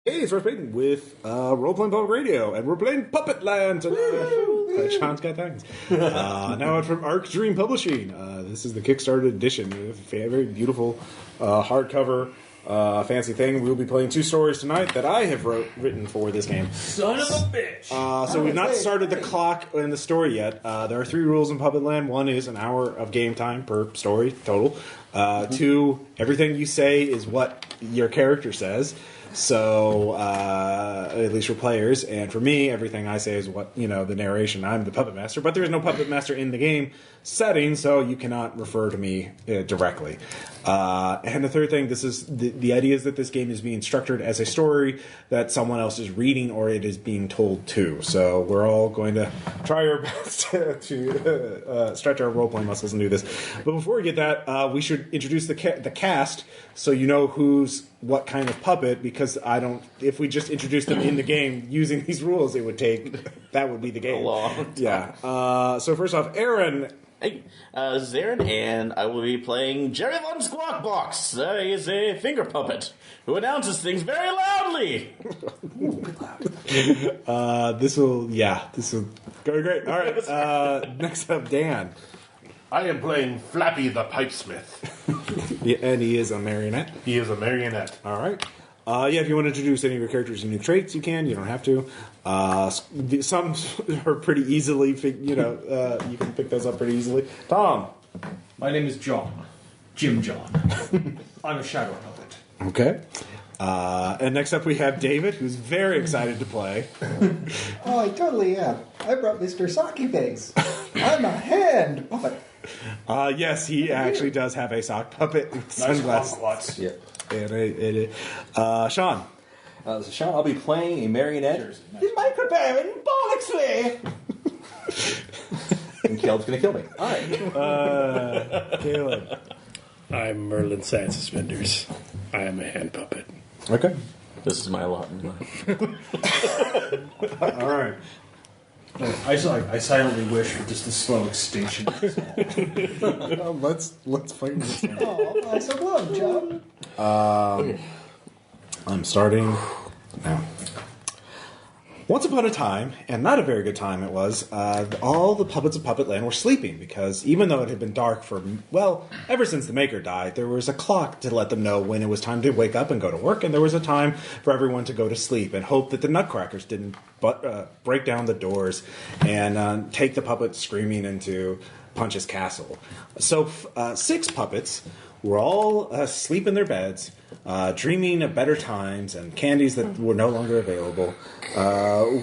Hey, it's Peyton with Role Playing Public Radio, and we're playing Puppetland tonight. Sean's got things. Now it's from Arc Dream Publishing. This is the Kickstarter edition. Very beautiful hardcover fancy thing. We'll be playing 2 stories tonight that I have written for this game. Son of a bitch! So we've not started the clock in the story yet. There are 3 rules in Puppetland. 1 is an hour of game time per story total. 2, everything you say is what your character says. So, at least for players, and for me, everything I say is what, the narration. I'm the puppet master, but there's no puppet master in the game setting, so you cannot refer to me directly. And the third thing, this is the idea is that this game is being structured as a story that someone else is reading or it is being told to. So we're all going to try our best to stretch our role-playing muscles and do this. But before we get that, we should introduce the cast so you know who's what kind of puppet, because if we just introduce them in the game using these rules, that would be the game. Long. Yeah. So first off, Aaron. Hey, this is Aaron, and I will be playing Jerry Von Squawkbox. He is a finger puppet who announces things very loudly. This will go great. All right. Next up, Dan. I am playing Flappy the Pipesmith. Yeah, and he is a marionette. He is a marionette. All right. If you want to introduce any of your characters and new traits, you can. You don't have to. Some are pretty easily, you can pick those up pretty easily. Tom. My name is John. Jim John. I'm a shadow puppet. Okay. And next up we have David, who's very excited to play. Oh, I totally am. I brought Mr. Socky Face. I'm a hand puppet. Yes, he actually does have a sock puppet with sunglasses. Yeah. And Sean. So Sean, I'll be playing a marionette. He's microbearing bollocks And Caleb's going to kill me. All right. Caleb. I'm Merlin Sand Suspenders. I am a hand puppet. Okay. This is my lot in life. All right. I silently wish for just a slow extinction. Let's fight this one. Oh, nice of love, John. I'm starting now. Once upon a time, and not a very good time it was, all the puppets of Puppetland were sleeping because even though it had been dark for, ever since the maker died, there was a clock to let them know when it was time to wake up and go to work, and there was a time for everyone to go to sleep and hope that the Nutcrackers didn't break down the doors and take the puppets screaming into Punch's castle. So 6 puppets were all asleep in their beds, dreaming of better times and candies that were no longer available,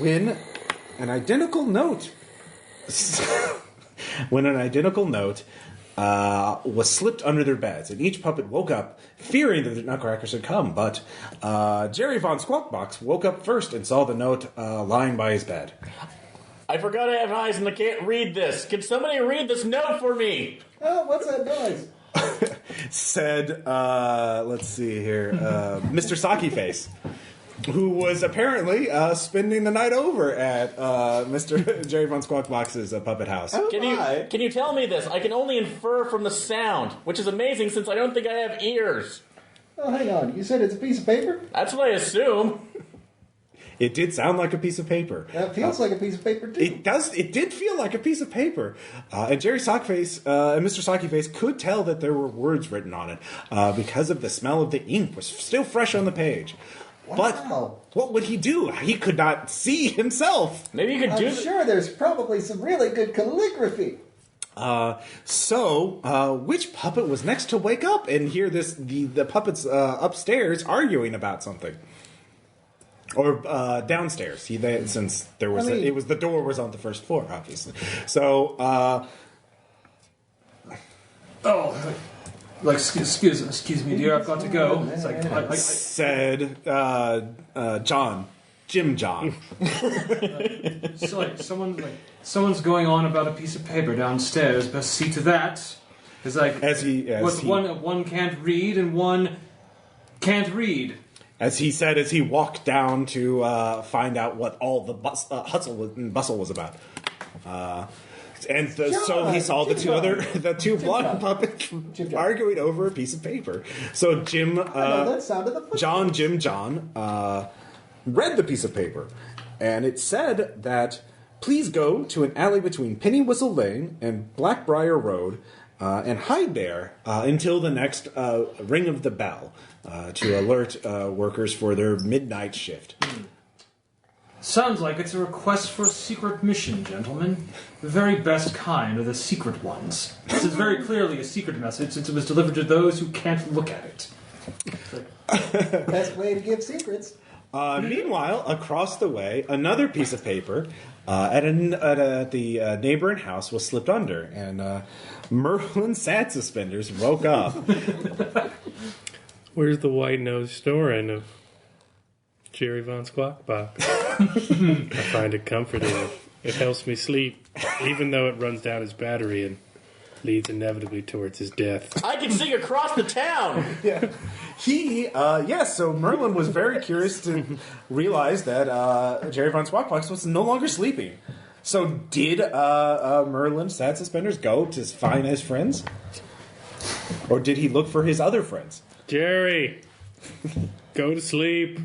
when an identical note was slipped under their beds, and each puppet woke up fearing that the Nutcrackers had come. But Jerry Von Squawkbox woke up first and saw the note lying by his bed. I forgot I have eyes and I can't read this. Can somebody read this note for me? Oh, what's that noise? Said, let's see here, Mr. Socky Face, who was apparently spending the night over at Mr. Jerry Von Squawkbox's puppet house. Oh, Can you tell me this? I can only infer from the sound, which is amazing since I don't think I have ears. Oh, hang on. You said it's a piece of paper? That's what I assume. It did sound like a piece of paper. That feels like a piece of paper, too. It does. It did feel like a piece of paper. And Jerry Sockface and Mr. Sockyface could tell that there were words written on it because of the smell of the ink was still fresh on the page. Wow. But what would he do? He could not see himself. Maybe you could do I'm sure there's probably some really good calligraphy. So which puppet was next to wake up and hear the puppets upstairs arguing about something? Or downstairs. Since there was the door was on the first floor, obviously. So Excuse me, dear, I've got to go. It's like, said Jim John. So someone's going on about a piece of paper downstairs. Best see to that. It's like one can't read and one can't read. As he said, as he walked down to find out what all the hustle and bustle was about. So he saw the two blonde puppets arguing over a piece of paper. So Jim, that sounded the Jim John, read the piece of paper, and it said that please go to an alley between Penny Whistle Lane and Blackbriar Road and hide there until the next ring of the bell to alert workers for their midnight shift. Sounds like it's a request for a secret mission, gentlemen. The very best kind are the secret ones. This is very clearly a secret message since it was delivered to those who can't look at it. Best way to give secrets. Meanwhile, across the way, another piece of paper at the neighboring house was slipped under, and Merlin Sad Suspenders woke up. Where's the white-nosed snoring of Jerry Von Squawkbox? I find it comforting. It helps me sleep, even though it runs down his battery and leads inevitably towards his death. I can sing across the town! Yeah. So Merlin was very curious to realize that Jerry Von Squawkbox was no longer sleeping. So did Merlin Sad Suspenders go to find his friends? Or did he look for his other friends? Jerry, go to sleep.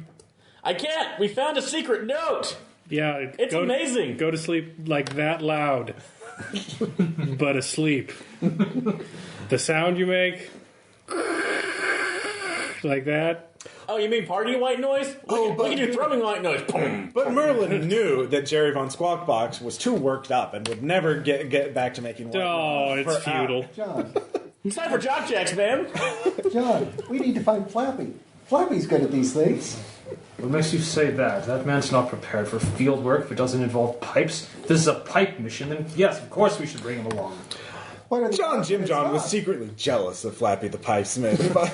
I can't! We found a secret note! Yeah, It's amazing! Go to sleep like that loud, but asleep. The sound you make, like that. Oh, you mean party white noise? We can do thrumming white noise. Boom. But Merlin knew that Jerry Von Squawkbox was too worked up and would never get back to making white noise. Oh, it's futile. John, It's time for jock jacks, man! John, we need to find Flappy. Flappy's good at these things. What makes you say that? That man's not prepared for field work if it doesn't involve pipes. If this is a pipe mission, then yes, of course we should bring him along. What are the Jim odds John it's was not? secretly jealous of Flappy the Pipesmith, but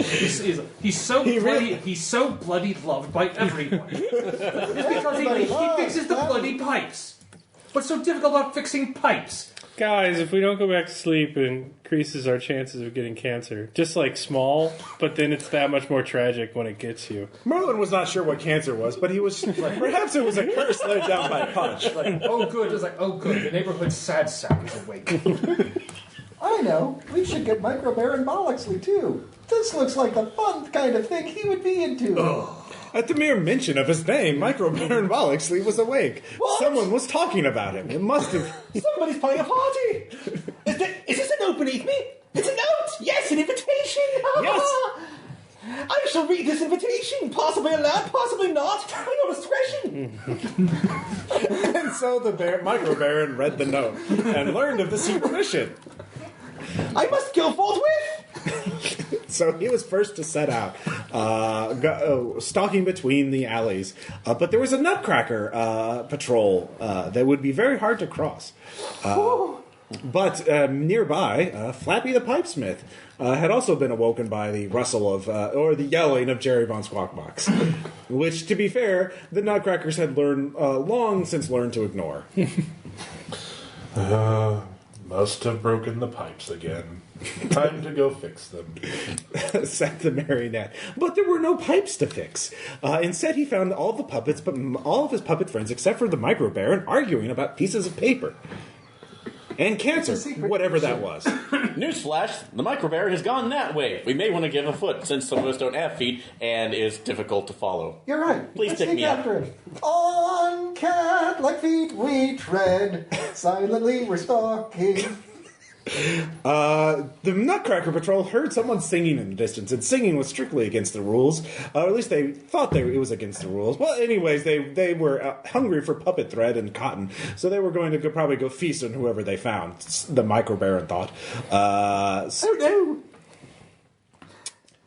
He's so bloody loved by everyone. Just because he fixes the bloody pipes. What's so difficult about fixing pipes? Guys, if we don't go back to sleep, it increases our chances of getting cancer. Just like small, but then it's that much more tragic when it gets you. Merlin was not sure what cancer was, but he was like, perhaps it was a curse laid down by a punch. Like, oh good, it's like, oh good, the neighborhood sad sack is awake. I know. We should get Micro Baron Bollixley, too. This looks like the fun kind of thing he would be into. At the mere mention of his name, Micro Baron Bollixley was awake. What? Someone was talking about him. It must have... Somebody's playing a party! Is this a note beneath me? It's a note! Yes, an invitation! Yes. I shall read this invitation. Possibly aloud, possibly not. I know discretion. And so the Micro Baron read the note and learned of the secret mission. I must go forthwith. So he was first to set out, stalking between the alleys. But there was a Nutcracker patrol that would be very hard to cross. But nearby, Flappy the Pipesmith had also been awoken by the rustle of, or the yelling of Jerry Von Squawkbox, which, to be fair, the Nutcrackers had long since learned to ignore. Must have broken the pipes again. Time to go fix them. Said the marionette. But there were no pipes to fix. Instead, he found all the puppets, but all of his puppet friends, except for the Micro Baron, arguing about pieces of paper. And cancer, whatever that was. Newsflash, the Micro Baron has gone that way. We may want to give a foot, since some of us don't have feet, and is difficult to follow. You're right. Please Let's take sneak me up. after him. On cat-like feet we tread. Silently we're stalking. The Nutcracker Patrol heard someone singing in the distance, and singing was strictly against the rules. Or at least they thought it was against the rules. Well, anyways, they were hungry for puppet thread and cotton, so they were going to probably go feast on whoever they found, the Micro Baron thought. Oh no.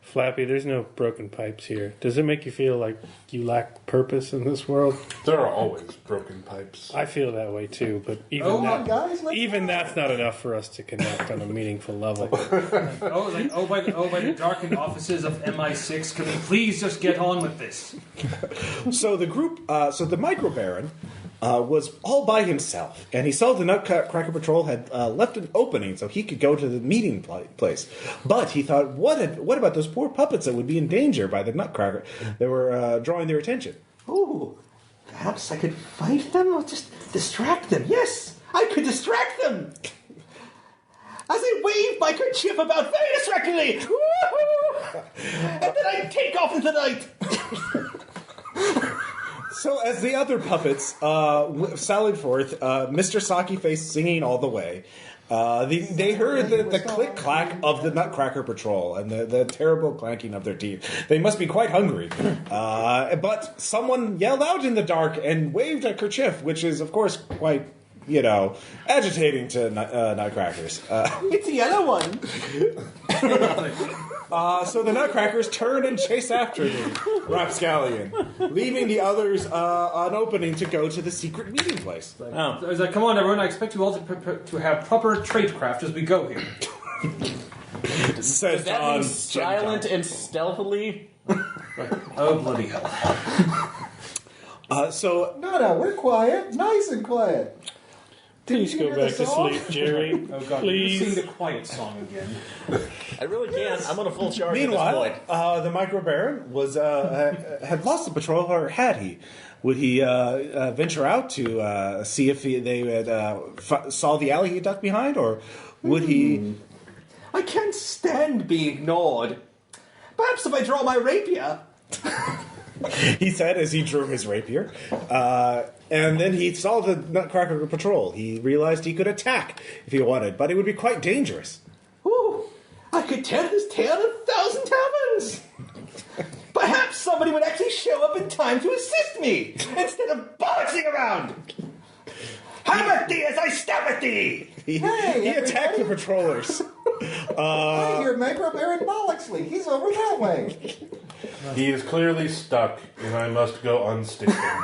Flappy, there's no broken pipes here. Does it make you feel like you lack purpose in this world? There are always broken pipes. I feel that way too, but even that's not enough for us to connect on a meaningful level. By the darkened offices of MI6, can we please just get on with this? So the Micro Baron was all by himself, and he saw the Nutcracker Patrol had left an opening so he could go to the meeting place. But he thought, what about those poor puppets that would be in danger by the Nutcracker? They were drawing their attention. Oh, perhaps I could fight them or just distract them. Yes, I could distract them. As I wave my kerchief about very distractingly. And then I take off into the night. So as the other puppets sallied forth, Mr. Saki Face singing all the way, they heard the click-clack of the Nutcracker Patrol and the terrible clanking of their teeth. They must be quite hungry. But someone yelled out in the dark and waved a kerchief, which is, of course, quite, agitating to Nutcrackers. It's a yellow one. So the Nutcrackers turn and chase after the rapscallion, leaving the others an opening to go to the secret meeting place. So I was like, come on, everyone, I expect you all to have proper tradecraft as we go here. Does that mean silent and stealthily? Oh, bloody hell. No, we're quiet. Nice and quiet. Please go back to sleep, Jerry. Oh, God, Please. Sing the quiet song again. I really can't. I'm on a full charge Meanwhile, at this point. the Micro Baron was had lost the patrol, or had he? Would he venture out to see if they had, saw the alley he ducked behind, or would he? I can't stand being ignored. Perhaps if I draw my rapier. He said as he drew his rapier. And then he saw the Nutcracker Patrol. He realized he could attack if he wanted, but it would be quite dangerous. Ooh, I could tear this tale in 1,000 taverns. Perhaps somebody would actually show up in time to assist me, instead of bollocksing around. Have at thee as I stab at thee! He attacked the patrollers. I hear Micro Baron Bollocksley. He's over that way. He is clearly stuck, and I must go unstick him.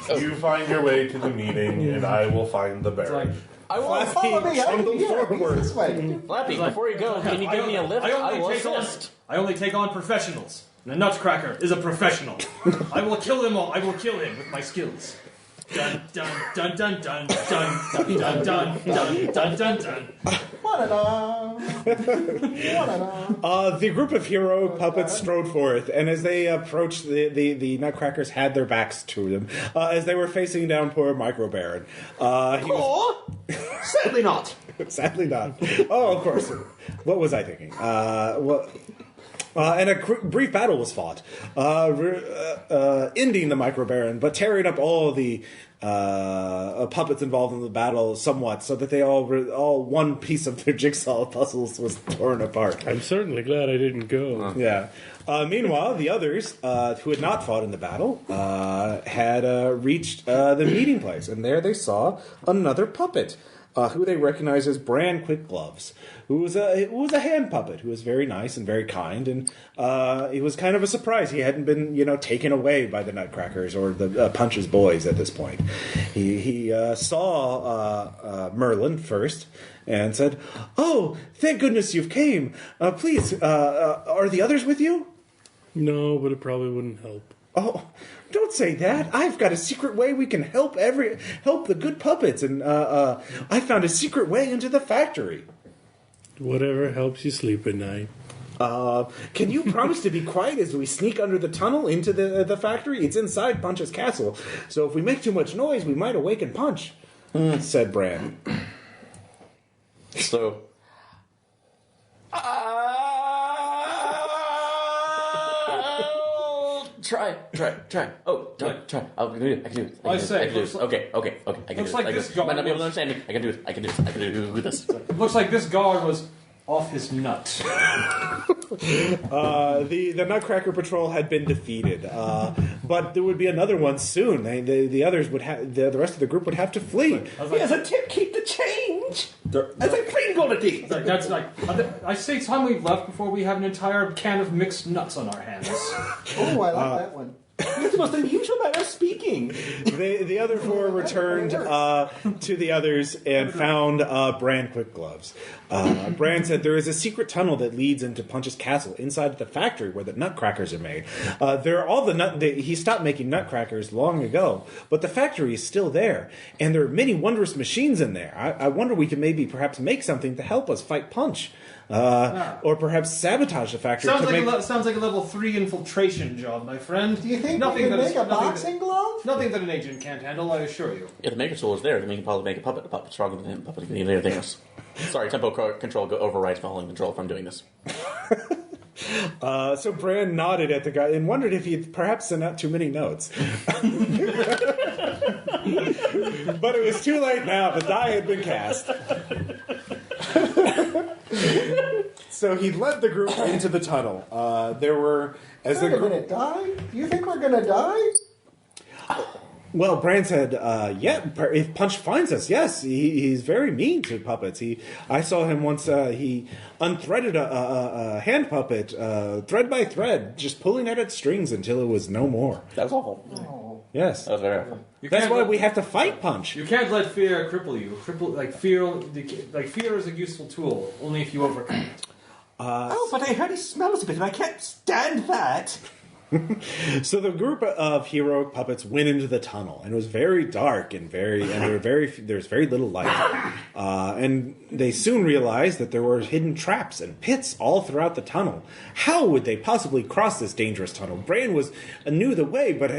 You find your way to the meeting, and I will find the Baron. I want Follow me. I'll be here. He's this way. Flappy, before you go, can you give me a lift? I will assist. I only take on professionals. The Nutcracker is a professional. I will kill them all. I will kill him with my skills. Dun dun dun dun dun dun dun dun dun dun dun dun. The group of hero puppets strode forth, and as they approached, the Nutcrackers had their backs to them as they were facing down poor Micro Baron. Sadly not. Sadly not. Oh, of course. What was I thinking? And a brief battle was fought, ending the Micro Baron, but tearing up all the puppets involved in the battle somewhat, so that they all one piece of their jigsaw puzzles was torn apart. I'm certainly glad I didn't go. Yeah. Meanwhile, the others who had not fought in the battle had reached the meeting place, and there they saw another puppet. Who they recognized as Bran Quick Gloves, who was a hand puppet who was very nice and very kind, and it was kind of a surprise he hadn't been taken away by the Nutcrackers or the Punch's boys at this point. He saw Merlin first and said, "Oh, thank goodness you've came. Please, are the others with you?" No, but it probably wouldn't help. Oh, don't say that. I've got a secret way we can help the good puppets, and I found a secret way into the factory. Whatever helps you sleep at night. Can you promise to be quiet as we sneak under the tunnel into the factory? It's inside Punch's castle, so if we make too much noise, we might awaken Punch, said Bran. So... Try. Oh, try. I can do it. I can do it. Okay. I can do it. This guard might not be able to understand me. I can do it. I can do this. Looks like this guard was off his nut. The Nutcracker Patrol had been defeated, but there would be another one soon. The others would have the rest of the group would have to flee. Here's a tip: keep the change. As a Pringle at these. That's like I say, time we've left before we have an entire can of mixed nuts on our hands. Oh, I like that one. It's the most unusual manner of speaking. The other four returned to the others and found Bran Quick Gloves. Bran said there is a secret tunnel that leads into Punch's castle inside the factory where the Nutcrackers are made. He stopped making Nutcrackers long ago, but the factory is still there, and there are many wondrous machines in there. I wonder we can perhaps make something to help us fight Punch. Or perhaps sabotage the factory. Sounds like a level 3 infiltration job, my friend. Do you think we can make a boxing glove? Nothing that an agent can't handle, I assure you. If the maker tool is there, then we can probably make a puppet. A puppet stronger than him. Puppet can do anything else. Sorry, tempo control overrides volume control if I'm doing this. So Bran nodded at the guy and wondered if he'd perhaps sent out too many notes. But it was too late now. The die had been cast. So he led the group into the tunnel. There were... As we're going to die? You think we're going to die? Well, Bran said, yeah, if Punch finds us, yes. He's very mean to puppets. I saw him once, he unthreaded a hand puppet, thread by thread, just pulling at its strings until it was no more. That was awful. Oh. Yes. That was very awful. That's why we have to fight Punch. You can't let fear cripple you. Fear is a useful tool, only if you overcome it. But I heard he smells a bit, and I can't stand that. So the group of heroic puppets went into the tunnel, and it was very dark and there was very little light. And they soon realized that there were hidden traps and pits all throughout the tunnel. How would they possibly cross this dangerous tunnel? Bran knew the way, but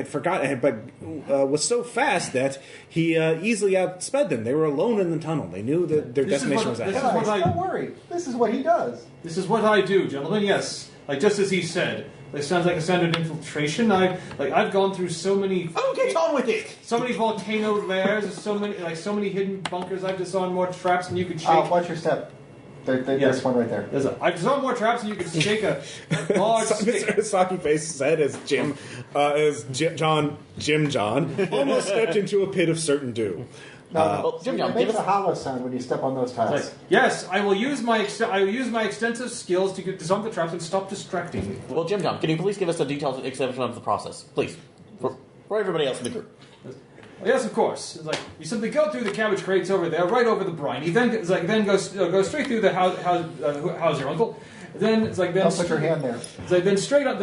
was so fast that he easily outsped them. They were alone in the tunnel. They knew that their destination was ahead. Don't worry. This is what he does. This is what I do, gentlemen. Yes, just as he said. It sounds like a standard infiltration. I've gone through so many. Oh, get on with it! So many volcano lairs, so many hidden bunkers. I've disarmed more traps than you could shake. Watch your step. There's one right there. I've disarmed more traps than you could shake a large stick. Mr. Saki Face said as Jim John almost stepped into a pit of certain doom. Jim John, it makes a hollow sound when you step on those tiles. Yes, I will use my extensive skills to disarm the traps and stop distracting me. Well, Jim John, can you please give us a detailed exception of the process, please, for everybody else in the group? Yes, of course. You simply go through the cabbage crates over there, right over the brine. You then go straight through the how's your uncle. Then Don't put your hand there. Then straight on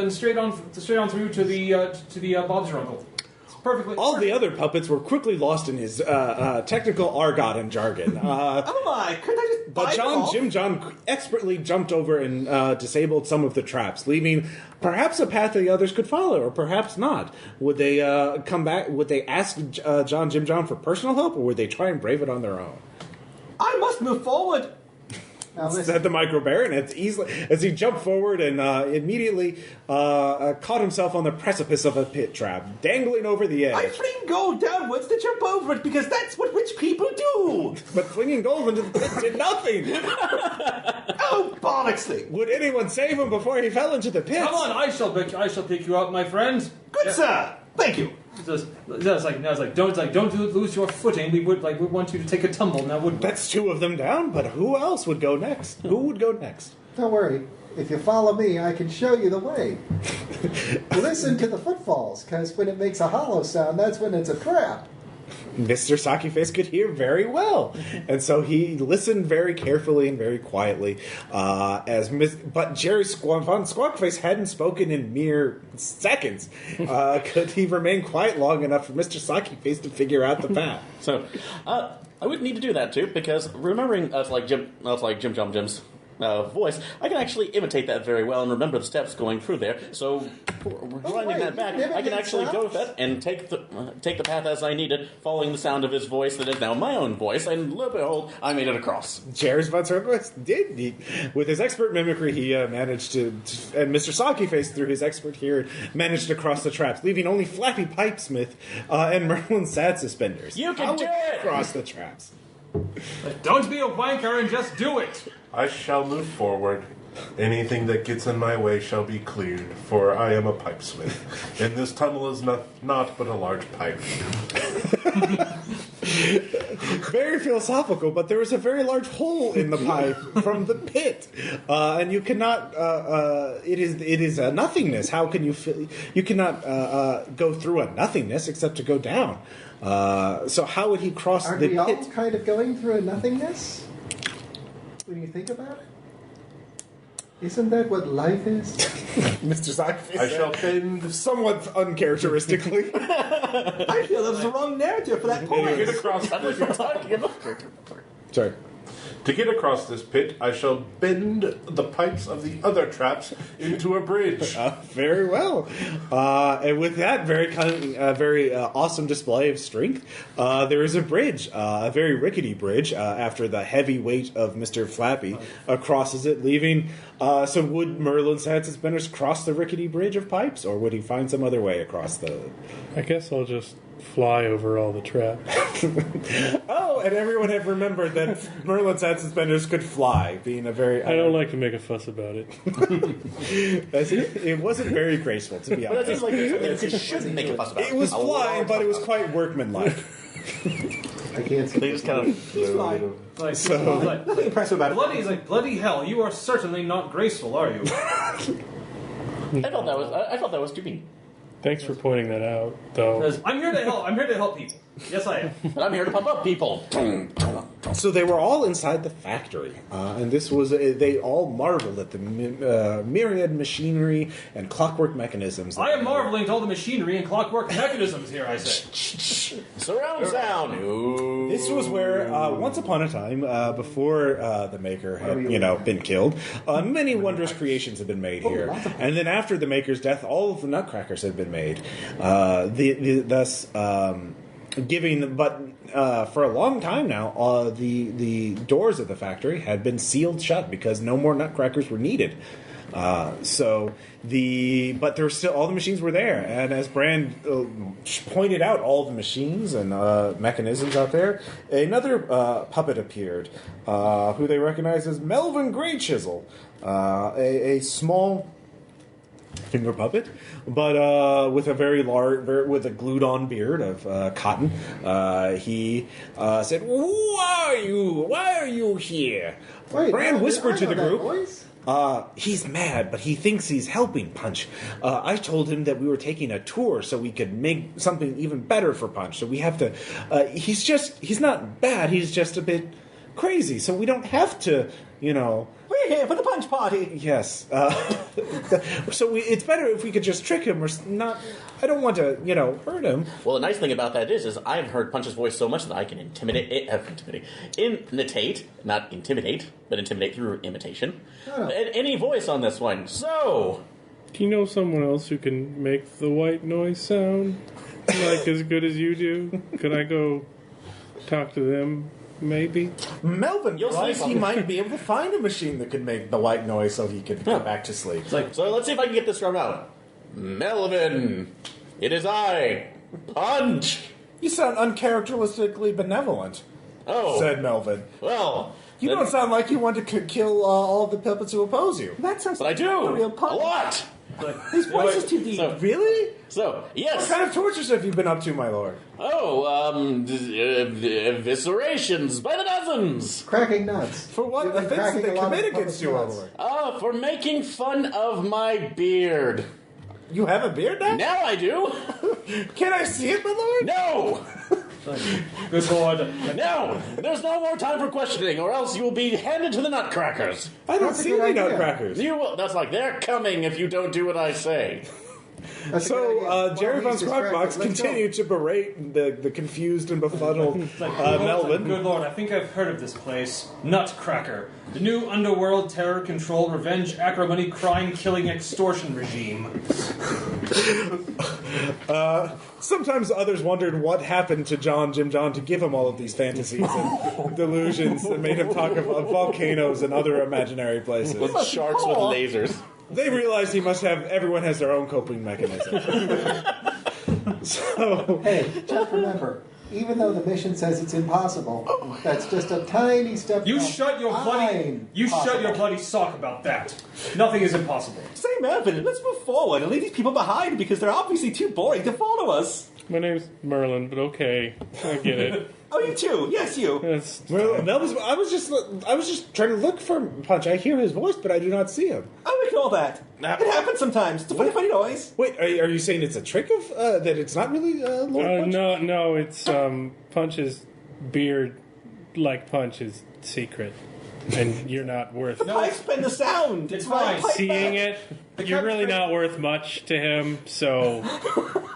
through to the Bob's your uncle. Perfectly. All the other puppets were quickly lost in his technical argot and jargon. Oh my! Couldn't I just? But Jim John expertly jumped over and disabled some of the traps, leaving perhaps a path the others could follow, or perhaps not. Would they come back? Would they ask Jim John for personal help, or would they try and brave it on their own? I must move forward. Said the Micro Baron as he jumped forward and immediately caught himself on the precipice of a pit trap, dangling over the edge. I fling gold downwards to jump over it because that's what rich people do. But flinging gold into the pit did nothing. Oh, bollocks thing! Would anyone save him before he fell into the pit? Come on, I shall pick you up, my friend. Good sir, thank you. Don't lose your footing. We would want you to take a tumble now, wouldn't we? That's two of them down, but who else would go next? Who would go next? Don't worry. If you follow me, I can show you the way. Listen to the footfalls, because when it makes a hollow sound, that's when it's a trap. Mr. Saki Face could hear very well, and so he listened very carefully and very quietly. But Jerry Von Squawkface hadn't spoken in mere seconds. Could he remain quiet long enough for Mr. Saki Face to figure out the path? So, I would need to do that too, because remembering Jim Jim's voice, I can actually imitate that very well and remember the steps going through there. So, winding that back, I can actually go with that and take the path as I needed, following the sound of his voice that is now my own voice, and lo and behold, I made it across. Jerry Von Squawkface did. With his expert mimicry, he managed to, and Mr. Saki Face, through his expert hearing, managed to cross the traps, leaving only Flappy Pipesmith and Merlin Sad Suspenders. You can do it! Cross the traps. Don't be a wanker and just do it. I shall move forward. Anything that gets in my way shall be cleared, for I am a pipesmith. And this tunnel is not but a large pipe. Very philosophical, but there is a very large hole in the pipe from the pit, and you cannot. It is a nothingness. How can you? You cannot go through a nothingness except to go down. So how would he cross Aren't the we pit? all kind of going through a nothingness? When you think about it? Isn't that what life is? Mr. Saki I shall bend. somewhat uncharacteristically. I feel that was the wrong narrative for that point. Get across. Sorry. To get across this pit, I shall bend the pipes of the other traps into a bridge. Very well. And with that very awesome display of strength, there is a bridge, a very rickety bridge, after the heavy weight of Mr. Flappy crosses it, leaving... so would Merlin Sanssuspenders cross the rickety bridge of pipes, or would he find some other way across the... I guess I'll just fly over all the traps. Oh, and everyone had remembered that Merlin Sanssuspenders could fly, being a very... I don't like to make a fuss about it. It wasn't very graceful, to be honest. But it seems like you shouldn't make a fuss about it. It was flying, but it was quite workmanlike. I can't see. They just kind of... He's fine. Like, So- like, Nothing impressive about it. bloody hell! You are certainly not graceful, are you? I thought that was too mean. Thanks for pointing that out, though. Because I'm here to help. I'm here to help people. Yes, I am. I'm here to pump up people. So they were all inside the factory, and this was they all marveled at the myriad machinery and clockwork mechanisms. I am marveling at all the machinery and clockwork mechanisms here. I say. Surround sound. Ooh. This was where, once upon a time, before the Maker had, been killed, many wondrous creations had been made here. And then after the Maker's death, all of the Nutcrackers had been made. Thus, giving, but for a long time now, the doors of the factory had been sealed shut because no more Nutcrackers were needed. But there were still, all the machines were there, and as Brand pointed out all the machines and mechanisms out there, another puppet appeared, who they recognized as Melvin Grey Chisel, a small finger puppet, but with a very large, with a glued-on beard of cotton. He said, "Who are you? Why are you here?" Brand whispered to the group. He's mad, but he thinks he's helping Punch. I told him that we were taking a tour so we could make something even better for Punch. So we have to... he's not bad, he's just a bit crazy. So we don't have to, We're here for the punch party. Yes. So it's better if we could just trick him or not... I don't want to, hurt him. Well, the nice thing about that is I've heard Punch's voice so much that I can imitate, not intimidate, but intimidate through imitation. Any voice on this one. So, Do you know someone else who can make the white noise sound like as good as you do? Could I go talk to them? Maybe. Melvin You'll realized see. he might be able to find a machine that could make the white noise so he could go back to sleep. so let's see if I can get this from out. Melvin, it is I, Punch. You sound uncharacteristically benevolent, said Melvin. Well, You don't sound like you want to kill all of the puppets who oppose you. That sounds but I do like a real a punch. lot. His voice is too deep. So, Really? so yes. What kind of tortures have you been up to, my lord? Eviscerations by the dozens. Cracking nuts. For what You've been offense did cracking they a lot commit of against you, puppets' my nuts. lord? For making fun of my beard. You have a beard now? Now I do. Can I see it, my lord? No. Good lord. No. There's no more time for questioning, or else you will be handed to the Nutcrackers. I don't That's a see good any idea. Nutcrackers. You will. That's like they're coming if you don't do what I say. That's a good So idea. Jerry Well, Von he's distracted. Squawkbox Let's go. continued to berate the confused and befuddled Melvin. Good lord, I think I've heard of this place. Nutcracker. The new underworld terror control revenge acrimony crime killing extortion regime. Sometimes others wondered what happened to Jim John to give him all of these fantasies and delusions that made him talk about volcanoes and other imaginary places. With sharks with lasers. They realized everyone has their own coping mechanism. So, Hey, just remember, even though the mission says it's impossible, that's just a tiny step. You from shut your bloody sock about that. Nothing is impossible. Say, Melvin, let's move forward and leave these people behind because they're obviously too boring to follow us. My name's Merlin, but okay, I get it. Oh, you too. Yes, you. That's I was just trying to look for Punch. I hear his voice, but I do not see him. I recall that. It happens sometimes. It's a funny noise. Wait, are you saying it's a trick of that? It's not really Lord Punch? no, it's Punch's beard, like Punch's secret, and you're not worth The pipes bend the sound. It's right fine. pipe seeing back. it. You're really not worth much to him, so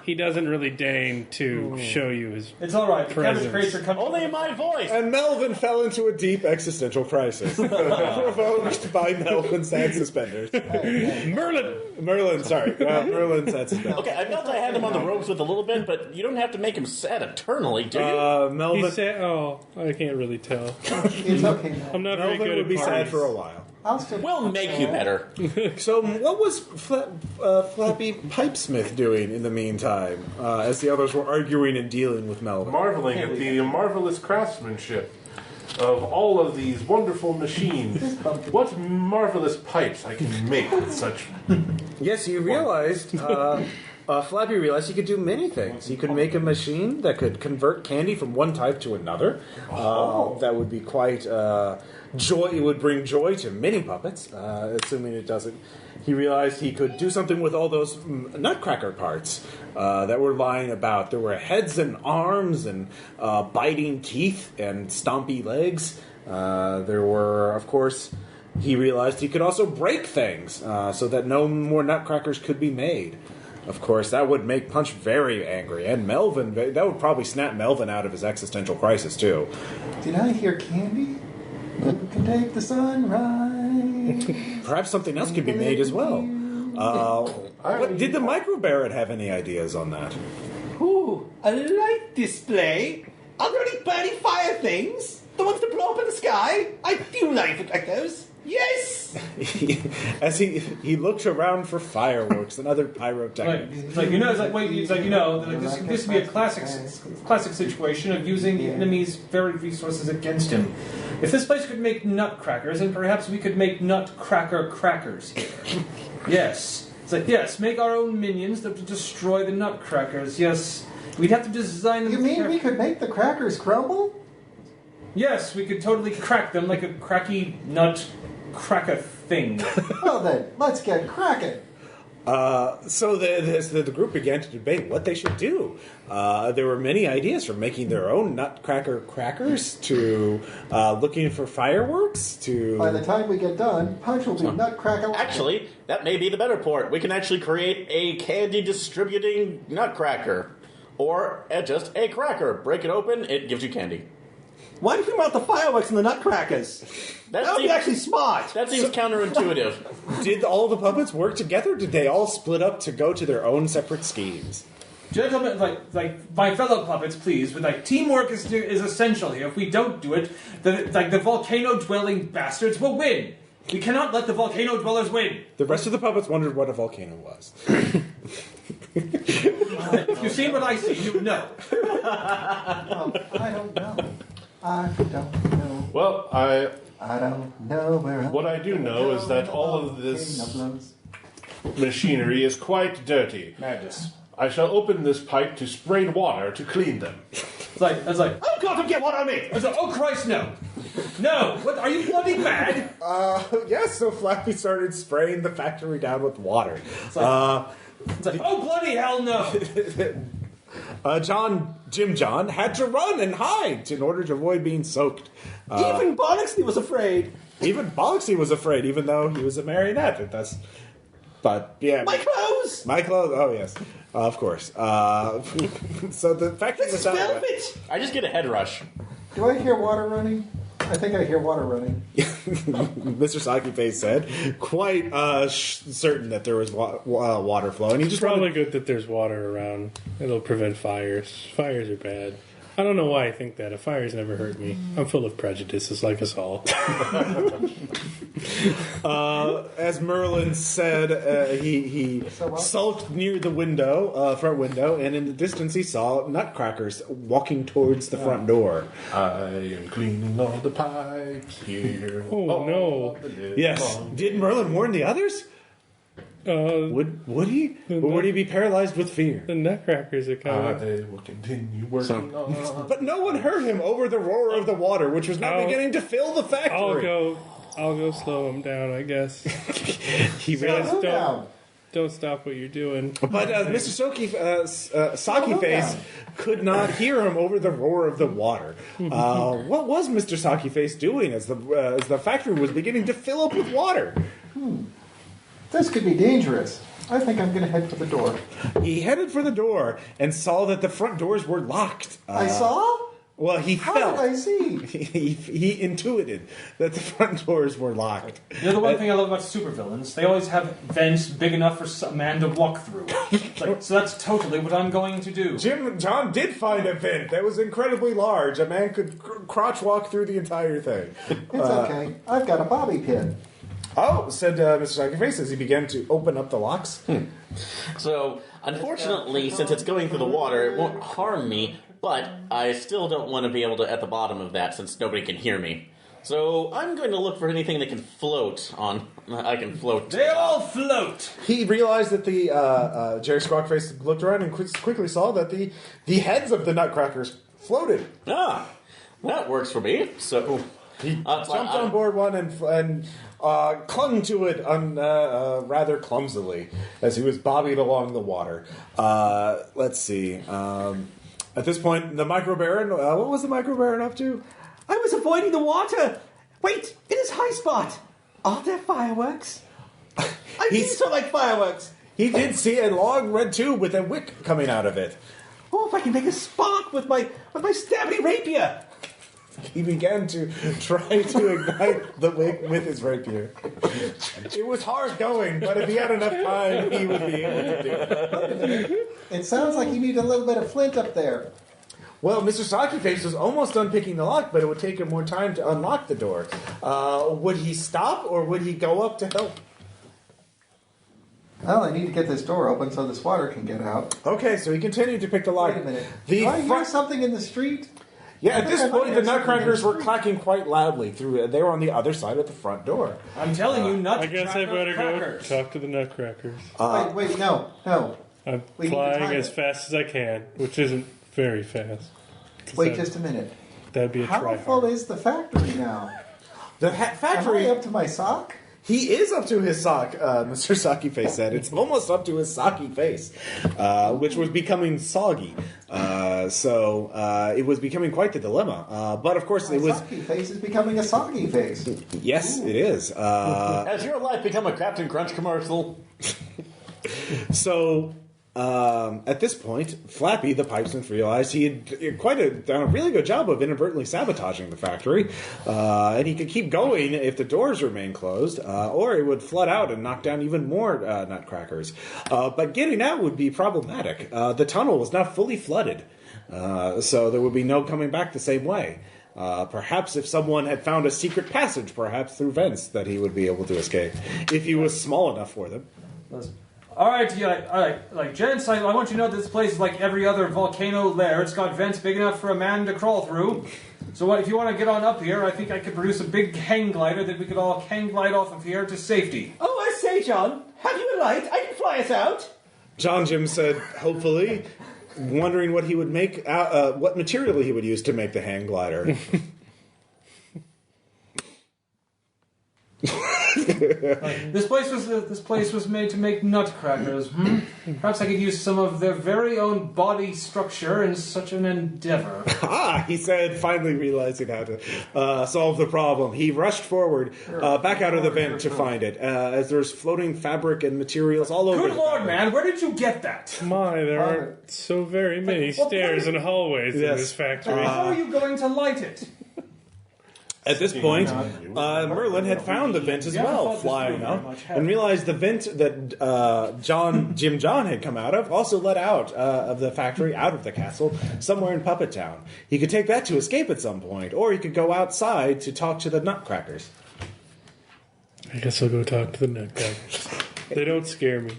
he doesn't really deign to show you his. It's all right. The cabbage crates are coming. Only in my voice. And Melvin fell into a deep existential crisis, provoked by Melvin's sad suspenders. Merlin's sad suspenders. Okay, I felt I had him on the ropes with a little bit, but you don't have to make him sad eternally, do you? Melvin, He said, "Oh, I can't really tell. It's okay. I'm not very Melvin good would at be parties." sad for a while. I'll still. We'll make you better. So, what was Flappy Pipesmith doing in the meantime, as the others were arguing and dealing with Melvin? Marveling at the marvelous craftsmanship of all of these wonderful machines. What marvelous pipes I can make with such. Yes, you realized. Flappy realized he could do many things. He could make a machine that could convert candy from one type to another. That would be quite joy. It would bring joy to many puppets, assuming it doesn't. He realized he could do something with all those Nutcracker parts that were lying about. There were heads and arms and biting teeth and stompy legs. There were, of course, he realized he could also break things so that no more Nutcrackers could be made. Of course, that would make Punch very angry, and Melvin, that would probably snap Melvin out of his existential crisis, too. Did I hear candy? You can take the sunrise. Perhaps something else could be made as well. Did the Micro Barrett have any ideas on that? Ooh, a light display? Are there any burning fire things? The ones that blow up in the sky? I do like those. Yes! As he looked around for fireworks and other pyrotechnics. This would be a classic situation of using the enemy's very resources against him. If this place could make nutcrackers, then perhaps we could make nutcracker crackers here. Yes. It's like, yes, make our own minions that would destroy the nutcrackers. Yes. We'd have to design them. You mean we could make the crackers crumble? Yes, we could totally crack them like a cracky nut cracker thing. Well then, let's get cracking. So the group began to debate what they should do. There were many ideas from making their own Nutcracker crackers to looking for fireworks to... By the time we get done, Punch will be Nutcracker. Actually, that may be the better port. We can actually create a candy distributing Nutcracker. Or just a cracker. Break it open, it gives you candy. Why do we mount the fireworks and the nutcrackers? That would be actually smart. That seems counterintuitive. Did all the puppets work together? Did they all split up to go to their own separate schemes? Gentlemen, like my fellow puppets, please. But teamwork is essential here. If we don't do it, the volcano-dwelling bastards will win. We cannot let the volcano dwellers win. The rest of the puppets wondered what a volcano was. If you've seen what I see, you know. Well, I don't know. I don't know. Well, I don't know where. What I do know is that all of this machinery is quite dirty. Madness. I shall open this pipe to spray water to clean them. It's like, oh God, don't get water on me! I was like, oh Christ, no! No! What, are you bloody mad? Yes, so Flappy started spraying the factory down with water. It's like, oh bloody hell no! Jim John had to run and hide in order to avoid being soaked. Even Bollocksy was afraid. Even Bollocksy was afraid, even though he was a marionette. But yeah, my clothes. Oh yes, of course. So the factory was velvet. I just get a head rush. Do I hear water running? I think I hear water running. Mr. Saki Face said, quite certain that there was water flowing. It's probably good that there's water around. It'll prevent fires. Fires are bad. I don't know why I think that. A fire's never hurt me. I'm full of prejudices, like us all. As Merlin said, he sulked near the front window, and in the distance he saw Nutcrackers walking towards the front door. I am cleaning all the pipes here. Oh no! Yes. Did Merlin warn the others? Would he? Or would he be paralyzed with fear? The Nutcrackers are coming. I will continue working on. But no one heard him over the roar of the water, which was now beginning to fill the factory. I'll go slow him down, I guess. He realized don't stop what you're doing. But Mr. Saki Face could not hear him over the roar of the water. What was Mr. Saki Face doing as the factory was beginning to fill up with water? This could be dangerous. I think I'm going to head for the door. He headed for the door and saw that the front doors were locked. I saw? Well, he How felt. did I see? He intuited that the front doors were locked. You know, the one thing I love about supervillains, they always have vents big enough for a man to walk through. So that's totally what I'm going to do. John did find a vent that was incredibly large. A man could crotch walk through the entire thing. It's okay. I've got a bobby pin. Oh, said Mr. Psychoface as he began to open up the locks. So, unfortunately, since it's going through the water, it won't harm me, but I still don't want to be able to at the bottom of that since nobody can hear me. So, I'm going to look for anything that can float on. I can float. They all float! He realized that the Jerry Squawkface looked around and quickly saw that the heads of the Nutcrackers floated. Ah, that works for me. So he jumped on board one and clung to it rather clumsily as he was bobbing along the water. Let's see. At this point, the Micro Baron. What was the Micro Baron up to? I was avoiding the water. Wait, it is high spot. Are there fireworks? I do so like fireworks. He did see a long red tube with a wick coming out of it. Oh, if I can make a spark with my stabby rapier. He began to try to ignite the wick with his rapier. It was hard going, but if he had enough time, he would be able to do it. It sounds like you need a little bit of flint up there. Well, Mr. Sockyface was almost done picking the lock, but it would take him more time to unlock the door. Would he stop, or would he go up to help? Well, I need to get this door open so this water can get out. Okay, so he continued to pick the lock. Wait a minute. Do I hear something in the street? Yeah, at this point, the Nutcrackers were clacking quite loudly through. They were on the other side of the front door. I'm telling you, Nutcrackers. I guess I better go talk to the Nutcrackers. Wait, no. I'm flying as fast as I can, which isn't very fast. Wait just a minute. That'd be a How full is the factory now? The factory. Am I up to my sock? He is up to his sock, Mr. Socky Face said. It's almost up to his socky face, which was becoming soggy. So it was becoming quite the dilemma. But of course, it was. Socky face is becoming a soggy face. Yes, it is. Has your life become a Captain Crunch commercial? So. At this point, Flappy, the Pipesmith, realized he had done a really good job of inadvertently sabotaging the factory, and he could keep going if the doors remained closed, or it would flood out and knock down even more Nutcrackers. But getting out would be problematic. The tunnel was not fully flooded, so there would be no coming back the same way. Perhaps if someone had found a secret passage, perhaps through vents, that he would be able to escape, if he was small enough for them. All right, gents, I want you to know this place is like every other volcano lair. It's got vents big enough for a man to crawl through. So if you want to get on up here, I think I could produce a big hang glider that we could all hang glide off of here to safety. Oh, I say, John, have you a light? I can fly us out. John Jim said, hopefully, wondering what he would make, what material he would use to make the hang glider. This place was made to make nutcrackers. Perhaps I could use some of their very own body structure in such an endeavor. He said, finally realizing how to solve the problem. He rushed forward, back out of the vent to find it, as there's floating fabric and materials all over. Good Lord, man, where did you get that? My, there aren't so very many stairs and hallways in this factory. How are you going to light it? At this point, Merlin had found the vent as well, flying up, and realized the vent that Jim John had come out of also led out of the factory, out of the castle, somewhere in Puppet Town. He could take that to escape at some point, or he could go outside to talk to the Nutcrackers. I guess I'll go talk to the Nutcrackers. They don't scare me.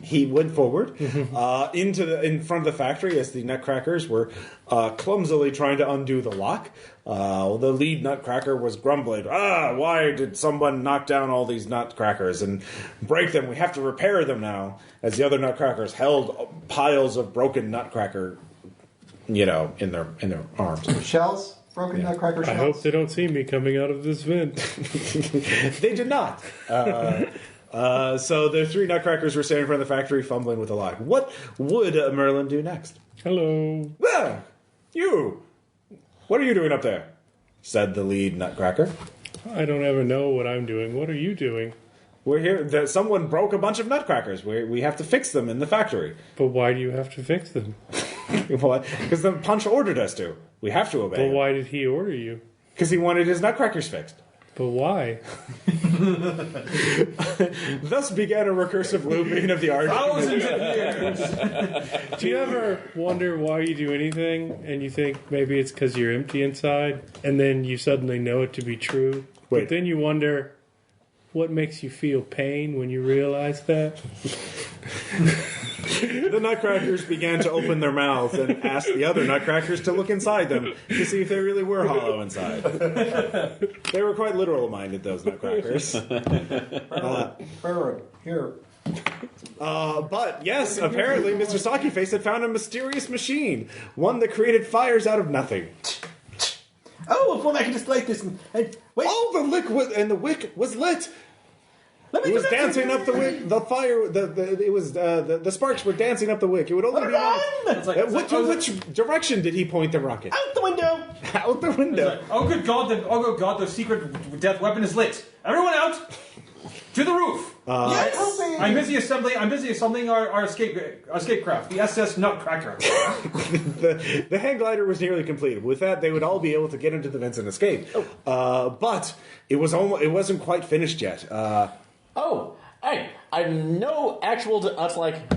He went forward in front of the factory as the Nutcrackers were clumsily trying to undo the lock. The lead Nutcracker was grumbling, why did someone knock down all these Nutcrackers and break them? We have to repair them now. As the other Nutcrackers held piles of broken Nutcracker, in their arms. Shells? Broken Nutcracker shells? I hope they don't see me coming out of this vent. They did not. So the three Nutcrackers were standing in front of the factory, fumbling with the lock. What would Merlin do next? Hello. You! What are you doing up there? Said the lead Nutcracker. I don't ever know what I'm doing. What are you doing? We're here. Someone broke a bunch of nutcrackers. We have to fix them in the factory. But why do you have to fix them? Because the punch ordered us to. We have to obey. But him. why did he order you? Because he wanted his nutcrackers fixed. But why? Thus began a recursive looping of the argument. Thousands of years. Do you ever wonder why you do anything and you think maybe it's because you're empty inside and then you suddenly know it to be true? Wait. But then you wonder what makes you feel pain when you realize that? The nutcrackers began to open their mouths and ask the other nutcrackers to look inside them to see if they really were hollow inside. They were quite literal-minded, those nutcrackers. Baron, here. But yes, apparently Mr. Sockyface had found a mysterious machine, one that created fires out of nothing. Oh, if I could just light this and wait. Oh, the wick was lit. It was dancing up the wick. The fire. The sparks were dancing up the wick. It would only be. Which direction did he point the rocket? Out the window. Out the window. Oh good God! The secret death weapon is lit. Everyone out to the roof. Yes. I'm busy assembling our escape craft, the SS Nutcracker. The hang glider was nearly completed. With that, they would all be able to get into the vents and escape. But it wasn't quite finished yet. Hey, I'm no actual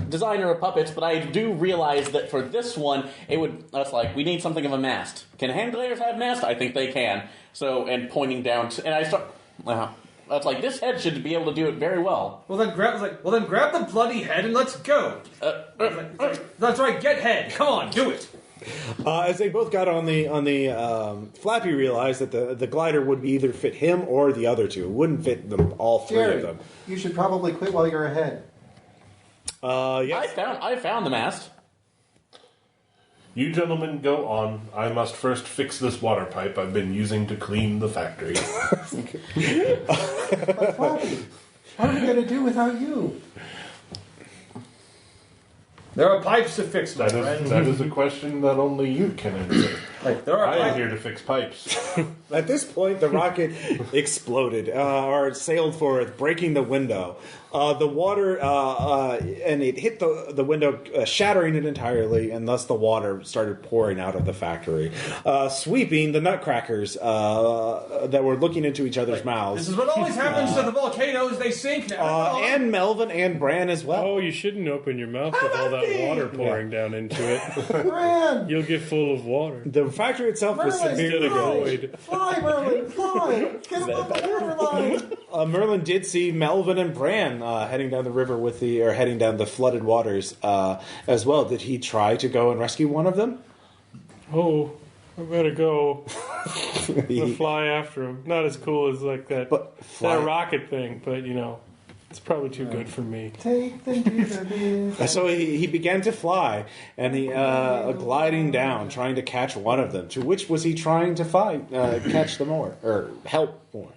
designer of puppets, but I do realize that for this one, we need something of a mast. Can hand gliders have mast? I think they can. So, and pointing down, this head should be able to do it very well. Well then grab the bloody head and let's go. That's right, get head. Come on, do it. As they both got on the Flappy realized that the glider would either fit him or the other two. It wouldn't fit them, all three Jerry, of them. You should probably quit while you're ahead. Yes. I found the mast. You gentlemen go on. I must first fix this water pipe I've been using to clean the factory. But Flappy, what are we going to do without you? There are pipes to fix, my friend. That is a question that only you can answer. I am here to fix pipes. At this point, the rocket exploded, or sailed forth, breaking the window. The water, and it hit the window, shattering it entirely, and thus the water started pouring out of the factory, sweeping the nutcrackers that were looking into each other's mouths. This is what always happens to the volcanoes, they sink. And Melvin and Bran as well. Oh, you shouldn't open your mouth with all that water pouring down into it. Bran! You'll get full of water. The factory itself was severely void. Fly, Merlin, fly! Get above the river line! Merlin did see Melvin and Bran heading down the river heading down the flooded waters as well. Did he try to go and rescue one of them? Oh, I better go. Fly after him. Not as cool as that rocket thing, but it's probably too good for me. Take the river. So he began to fly, and he gliding down, trying to catch one of them. To which was he trying to catch them more, or help more?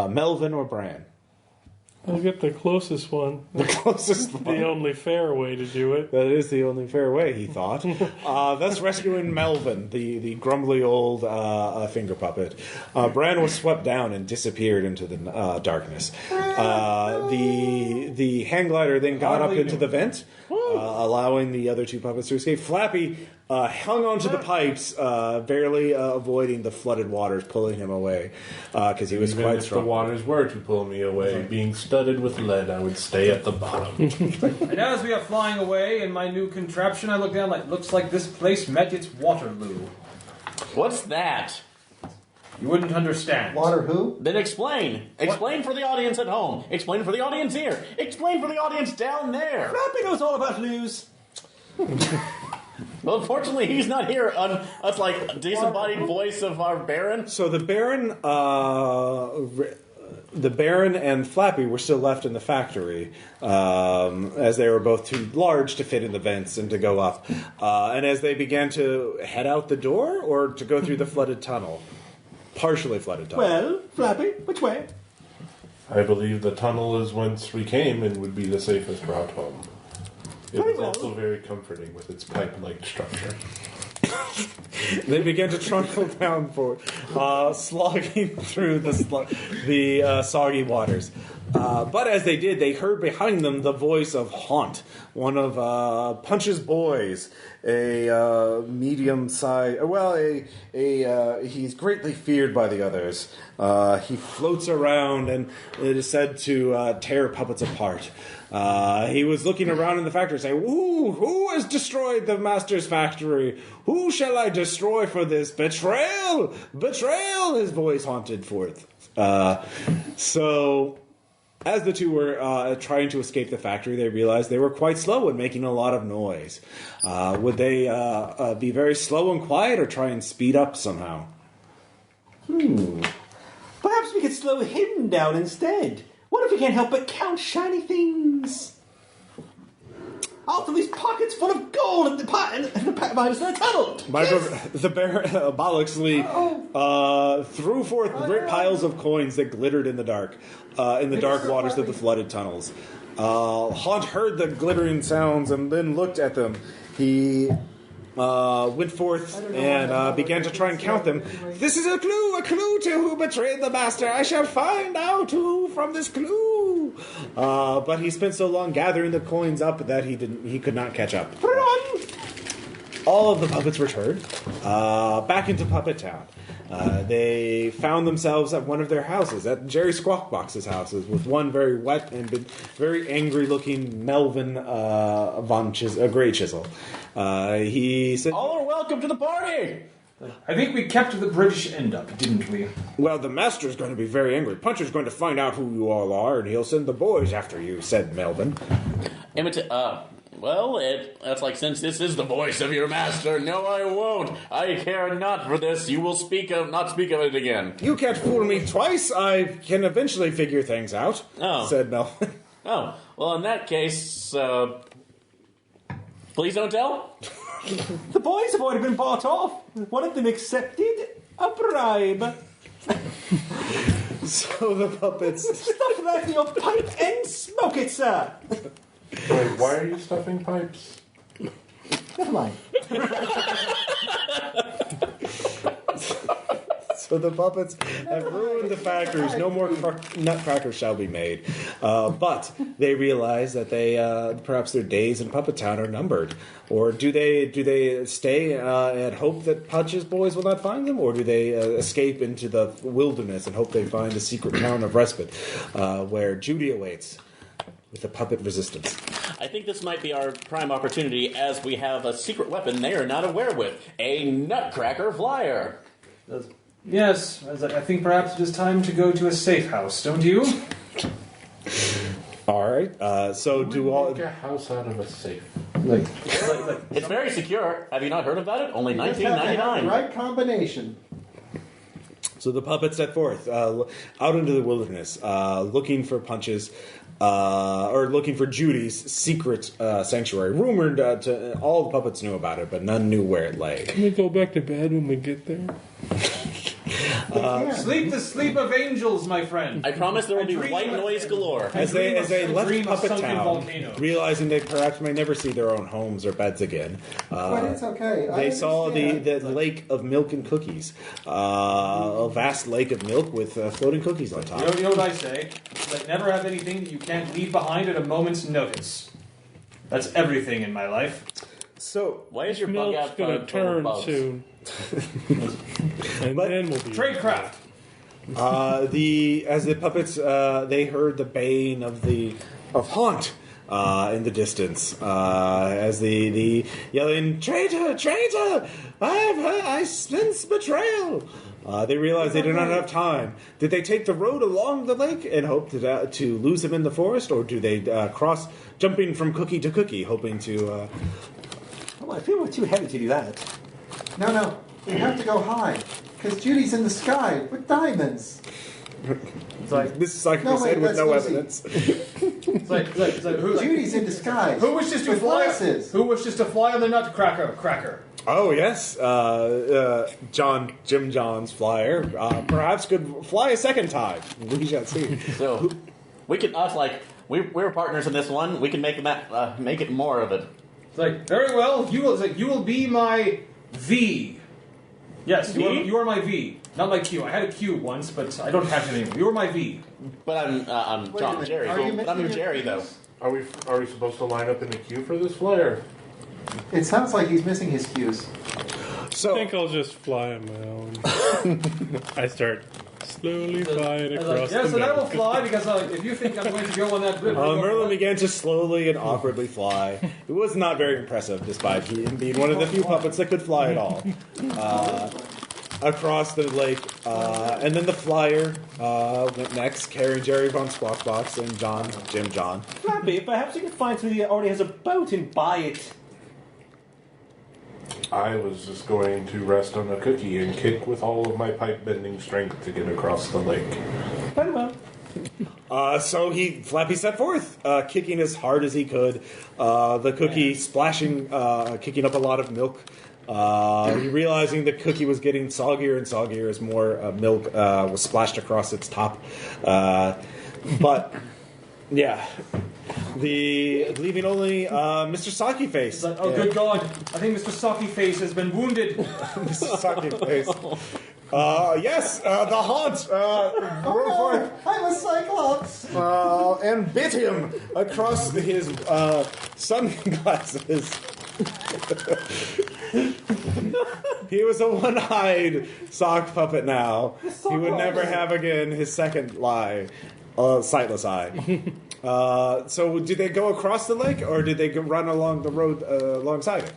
Melvin or Bran? I'll get the closest one. The closest one. The only fair way to do it. That is the only fair way, he thought. Thus rescuing Melvin, the grumbly old finger puppet. Bran was swept down and disappeared into the darkness. The hang glider then got up into the vent, allowing the other two puppets to escape. Flappy hung onto the pipes, barely avoiding the flooded waters pulling him away, because he was quite strong. If the waters were to pull me away, being studded with lead, I would stay at the bottom. And as we are flying away in my new contraption, I look down looks like this place met its Waterloo. What's that? You wouldn't understand. Water who? Then explain. Explain for the audience at home. Explain for the audience here. Explain for the audience down there. Flappy knows all about loos. Well, unfortunately, he's not here on us, disembodied voice of our Baron. So the Baron and Flappy were still left in the factory, as they were both too large to fit in the vents and to go up. And as they began to head out the door, or to go through the flooded tunnel, partially flooded tunnel. Well, Flappy, which way? I believe the tunnel is whence we came and would be the safest route home. It is also very comforting with its pipe-like structure. They began to trundle down for slogging through the soggy waters. But as they did, they heard behind them the voice of Haunt, one of Punch's boys, a medium-sized. He's greatly feared by the others. He floats around, and it is said to tear puppets apart. He was looking around in the factory, saying, "Who has destroyed the master's factory? Who shall I destroy for this betrayal? Betrayal!" His voice haunted forth. So. As the two were trying to escape the factory, they realized they were quite slow and making a lot of noise. Would they be very slow and quiet, or try and speed up somehow? Perhaps we could slow him down instead. What if we can't help but count shiny things? After these pockets full of gold and the behind us in the tunnel. The bear bollocks threw forth great piles of coins that glittered in the dark waters of the flooded tunnels. Haunt heard the glittering sounds and then looked at them. He went forth and began to try and count them. "This is a clue to who betrayed the master. I shall find out who from this clue." But he spent so long gathering the coins up that he could not catch up. Run! All of the puppets returned back into Puppet Town. They found themselves at one of their houses, at Jerry Squawkbox's houses, with one very wet and very angry-looking Melvin Grey Chisel. He said, "All are welcome to the party." I think we kept the British end up, didn't we? "Well, the master's going to be very angry. Puncher's going to find out who you all are, and he'll send the boys after you," said Melvin. That's like, since this is the voice of your master, no, I won't. I care not for this. You will not speak of it again. "You can't fool me twice. I can eventually figure things out," said Melvin. Oh, well, in that case, please don't tell. The boys have already been bought off. One of them accepted a bribe. So the puppets... Stuff that in your pipe and smoke it, sir. Wait, why are you stuffing pipes? Never mind. So the puppets have ruined the factories. No more nutcrackers shall be made. But they realize that perhaps their days in Puppet Town are numbered. Or do they stay and hope that Punch's boys will not find them? Or do they escape into the wilderness and hope they find the secret town of Respite, where Judy awaits with the puppet resistance? I think this might be our prime opportunity, as we have a secret weapon they are not aware with. A Nutcracker flyer. Yes, I think perhaps it is time to go to a safe house, don't you? All right. So do all... Make a house out of a safe. It's very secure. Have you not heard about it? Only You just have to have $19.99. the right combination. So the puppets set forth out into the wilderness, looking for Punch's, or looking for Judy's secret sanctuary. Rumored all the puppets knew about it, but none knew where it lay. Can we go back to bed when we get there? Sleep the sleep of angels, my friend. I promise there will be white noise galore. As they left Puppet Town, volcanoes. realizing they perhaps may never see their own homes or beds again, But it's okay. they saw the understand. lake of milk and cookies. A vast lake of milk with floating cookies on top. You know what I say? Like, never have anything that you can't leave behind at a moment's notice. That's everything in my life. So, Why is your bug Milk's out going to turn soon. And then we'll be... Tradecraft. as the puppets, they heard the baying of Haunt in the distance, as the yelling, "Traitor, traitor! I sense betrayal." They realized they did not have time. Did they take the road along the lake and hope to lose him in the forest, or do they cross, jumping from cookie to cookie, hoping to... Oh, I feel we're too heavy to do that. No. We have to go high. Because Judy's in the sky with diamonds. It's like, This is like No, I said, wait, with no that's Lucy. evidence. it's like who, Judy's in disguise. who wishes to with fly? glasses. Who wishes to fly on the Nutcracker? Oh, yes. Jim John's flyer perhaps could fly a second time. We shall see. So, we can, we're partners in this one. We can make it more of it. It's like, very well. You will be my V. Yes, you are my V. Not like Q. I had a Q once, but I don't have it anymore. You were my V. But I'm Wait a John minute, Jerry. are you But I'm your missing Jerry, your though. cues? Are we supposed to line up in the queue for this flare? It sounds like he's missing his cues. I So think I'll just fly on my own. I start slowly flying across Yes, the and I will map. fly because if you think I'm going to go on that rip, Merlin began to slowly and awkwardly fly. It was not very impressive, despite him being one of the few puppets that could fly at all. Across the lake, and then the flyer went next, carrying Jerry Von Squawkbox and Jim John. Flappy, perhaps you can find somebody that already has a boat and buy it. I was just going to rest on a cookie and kick with all of my pipe-bending strength to get across the lake. Very well. So Flappy set forth, kicking as hard as he could. The cookie splashing, kicking up a lot of milk. Realizing the cookie was getting soggier and soggier as more milk was splashed across its top. But yeah, leaving only Mr. Socky Face. Like, oh, good God. I think Mr. Socky Face has been wounded. Mr. Socky Face. Yes, the haunt. Oh no, I'm a cyclops. And bit him across his sunglasses. He was a one-eyed sock puppet now. He would never have again his second sightless eye. So did they go across the lake, or did they run along the road alongside it?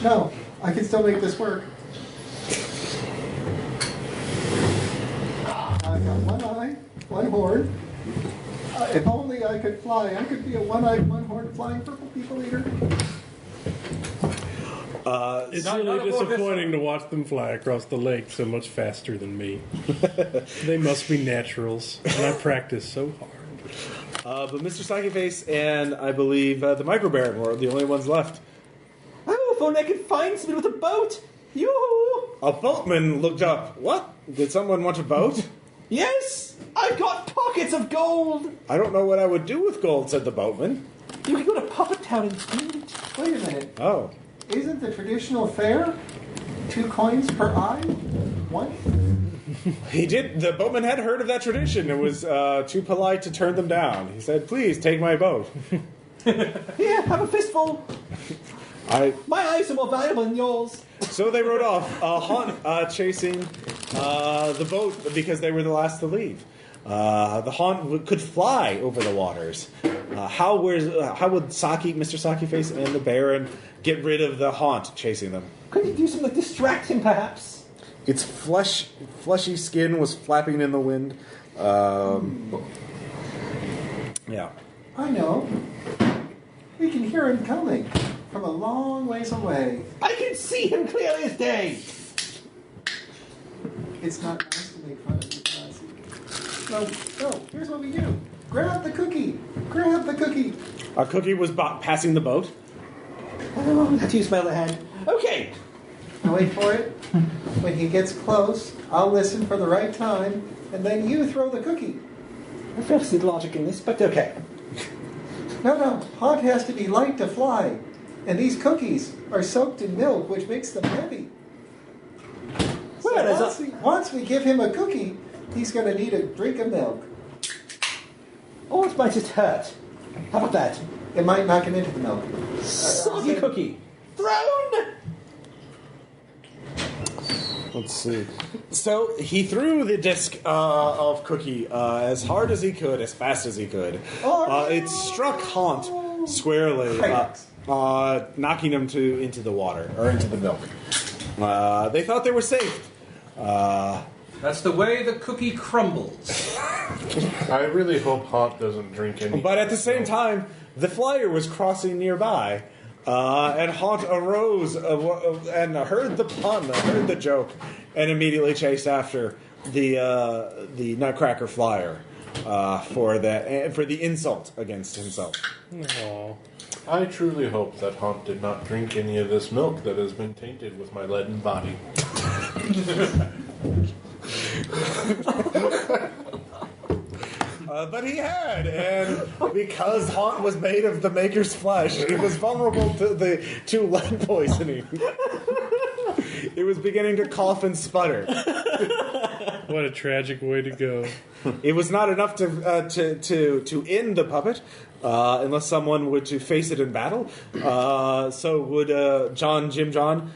No, I can still make this work. I've got one eye, one horn. If only I could fly, I could be a one-eyed, one-horned flying purple people eater. It's Not really aboard disappointing to watch them fly across the lake so much faster than me. They must be naturals, and I practice so hard. But Mr. Socky Face and I believe the Micro Baron were the only ones left. Oh, if only I could find somebody with a boat. Yoo-hoo! A boatman looked up. What? Did someone want a boat? Yes, I've got pockets of gold. I don't know what I would do with gold, said the boatman. You can go to Puppetland and spend it. Wait a minute. Oh. Isn't the traditional fare 2 coins per eye? One? He did. The boatman had heard of that tradition. It was too polite to turn them down. He said, "Please take my boat." Here, have a fistful. My eyes are more valuable than yours. So they rode off, Haunt chasing the boat because they were the last to leave. The Haunt could fly over the waters. How would Mr. Socky Face and the Baron get rid of the Haunt chasing them? Could you do something to distract him, perhaps? Its fleshy skin was flapping in the wind. Yeah. I know. We can hear him coming from a long ways away. I can see him clearly as day. It's not nice to make fun of you, Classy. No, here's what we do. Grab the cookie. Grab the cookie. A cookie was passing the boat. Oh, let's use my other hand. Okay. Now wait for it. When he gets close, I'll listen for the right time, and then you throw the cookie. I fail to see the logic in this, but okay. No. Haunt has to be light to fly. And these cookies are soaked in milk, which makes them heavy. So once we give him a cookie, he's going to need a drink of milk. Or it might just hurt. How about that? It might knock him into the milk. Soggy cookie. Thrown! Let's see. So he threw the disc of cookie as hard as he could, as fast as he could. It struck Haunt squarely, knocking him into the water, or into the milk. They thought they were safe. That's the way the cookie crumbles. I really hope Haunt doesn't drink any. But at the same time, the flyer was crossing nearby. And Haunt arose and heard the pun, heard the joke, and immediately chased after the Nutcracker flyer for the insult against himself. Aww. I truly hope that Haunt did not drink any of this milk that has been tainted with my leaden body. But he had, and because Haunt was made of the Maker's flesh, he was vulnerable to lead poisoning. It was beginning to cough and sputter. What a tragic way to go. It was not enough to end the puppet, unless someone would to face it in battle. So would Jim John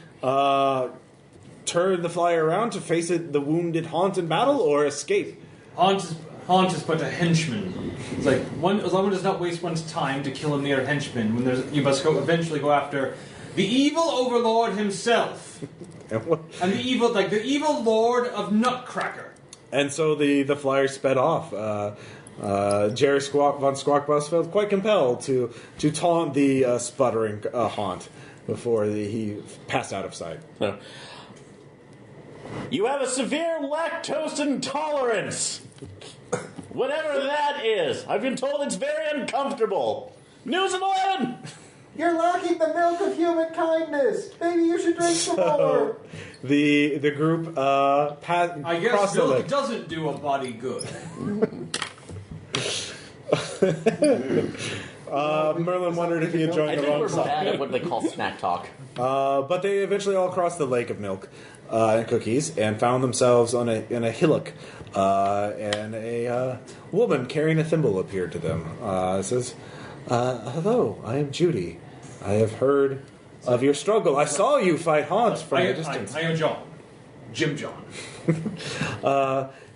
turn the flyer around to face the wounded Haunt in battle, or escape? Haunt is but a henchman. It's like as long as it does not waste one's time to kill a mere henchman. You must eventually go after the evil overlord himself, and the evil lord of Nutcracker. And so the flyer sped off. Jerry von Squawkbus felt quite compelled to taunt the sputtering Haunt before he passed out of sight. So, you have a severe lactose intolerance. Whatever that is. I've been told it's very uncomfortable. News at 11! You're lacking the milk of human kindness. Maybe you should drink some more. The group I guess milk doesn't do a body good. Merlin wondered if he had joined the wrong side. I think we're bad at what they call snack talk. But they eventually all crossed the lake of milk and cookies and found themselves in a hillock. And a woman carrying a thimble appeared to them. Says, "Hello, I am Judy. I have heard of your struggle. I saw you fight Haunts from a distance. I am John. Jim John.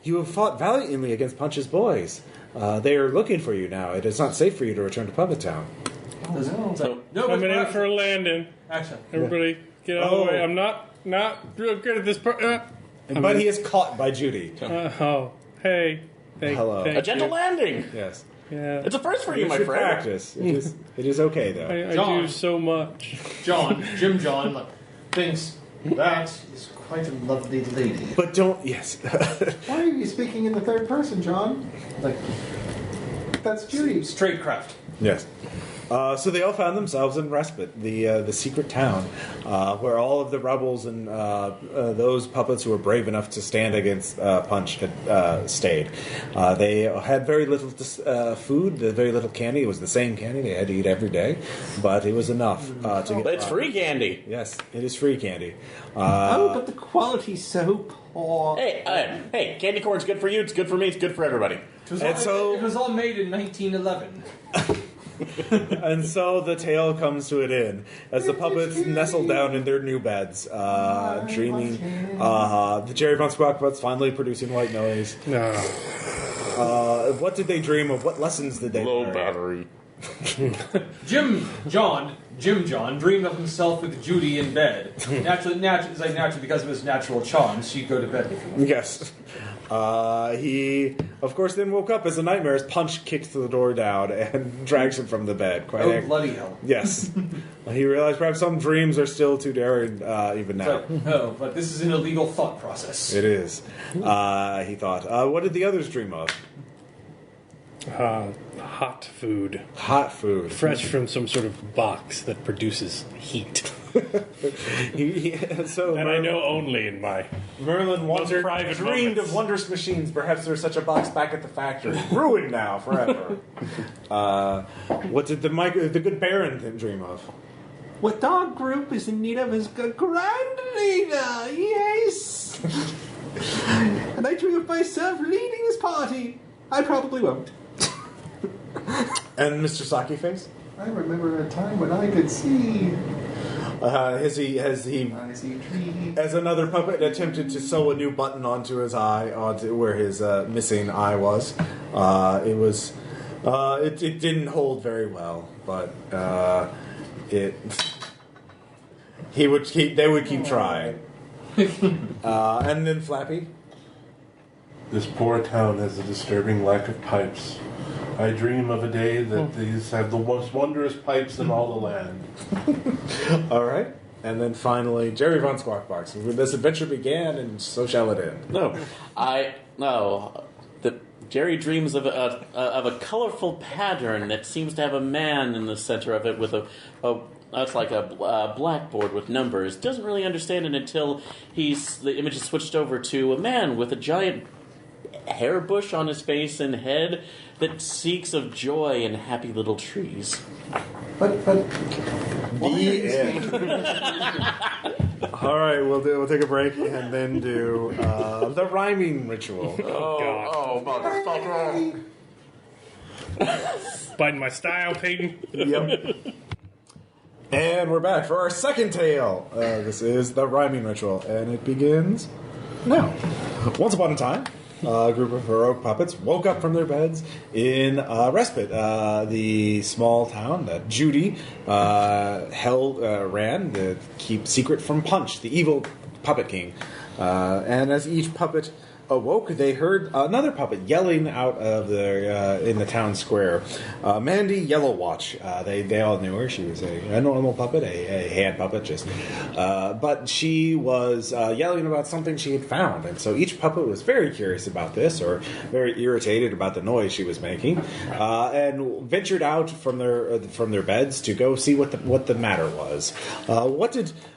You have fought valiantly against Punch's boys. They are looking for you now. It is not safe for you to return to Puppet Town." Coming in for a landing. Excellent. Everybody, get out of the way. I'm not real good at this part. But he is caught by Judy. Hey. Hello. A gentle landing. Yes. Yeah. It's a first for you, my should friend. Practice. It is okay though. I do so much. Jim John, thinks that is quite a lovely lady. But don't. Yes. Why are you speaking in the third person, John? That's Judy. Straightcraft. Yes. So they all found themselves in Respite, the secret town, where all of the rebels and those puppets who were brave enough to stand against Punch had stayed. They had very little food, very little candy. It was the same candy they had to eat every day, but it was enough to get. But it's free candy. Yes, it is free candy. But the quality's so poor. Hey, candy corn's good for you. It's good for me. It's good for everybody. It was all made in 1911. And so the tale comes to an end as the puppets nestle down in their new beds, dreaming. The Jerry Von Squawk puppets finally producing white noise. No. What did they dream of? What lessons did they Low learn? battery. Jim John dreamed of himself with Judy in bed. Naturally, because of his natural charms, she'd go to bed with him. Yes. He, of course, then woke up as a nightmare as Punch kicks the door down and drags him from the bed. Bloody hell. Yes. He realized perhaps some dreams are still too daring even now. But this is an illegal thought process. It is. He thought. What did the others dream of? Hot food. Hot food. Fresh from some sort of box that produces heat. I know only in my Merlin private dreamed moments. of wondrous machines. Perhaps there's such a box back at the factory. Ruined now forever. What did the good Baron dream of? What our group is in need of is a grand leader, yes! And I dream of myself leading this party. I probably won't. And Mr. Saki Face? I remember a time when I could see. Has he, I see trees. as another puppet attempted to sew a new button onto his eye, onto where his missing eye was. It didn't hold very well, but they would keep trying. And then Flappy. This poor town has a disturbing lack of pipes. I dream of a day that these have the most wondrous pipes in all the land. All right. And then finally, Jerry Von Squawkbox. This adventure began, and so shall it end. No. Jerry dreams of a colorful pattern that seems to have a man in the center of it with that's like a blackboard with numbers. Doesn't really understand it until the image is switched over to a man with a giant hair bush on his face and head that seeks of joy and happy little trees. But The end. All right, we'll take a break and then do the rhyming ritual. Oh, motherfucker. Biting my style, Peyton. Yep. And we're back for our second tale. This is the rhyming ritual, and it begins now. Once upon a time, a group of heroic puppets woke up from their beds in Respite, the small town that Judy ran to keep secret from Punch, the evil puppet king. And as each puppet awoke, they heard another puppet yelling out of in the town square. Mandy Yellowwatch. They all knew her. She was a normal puppet, a hand puppet, but she was yelling about something she had found, and so each puppet was very curious about this, or very irritated about the noise she was making, and ventured out from their beds to go see what the matter was.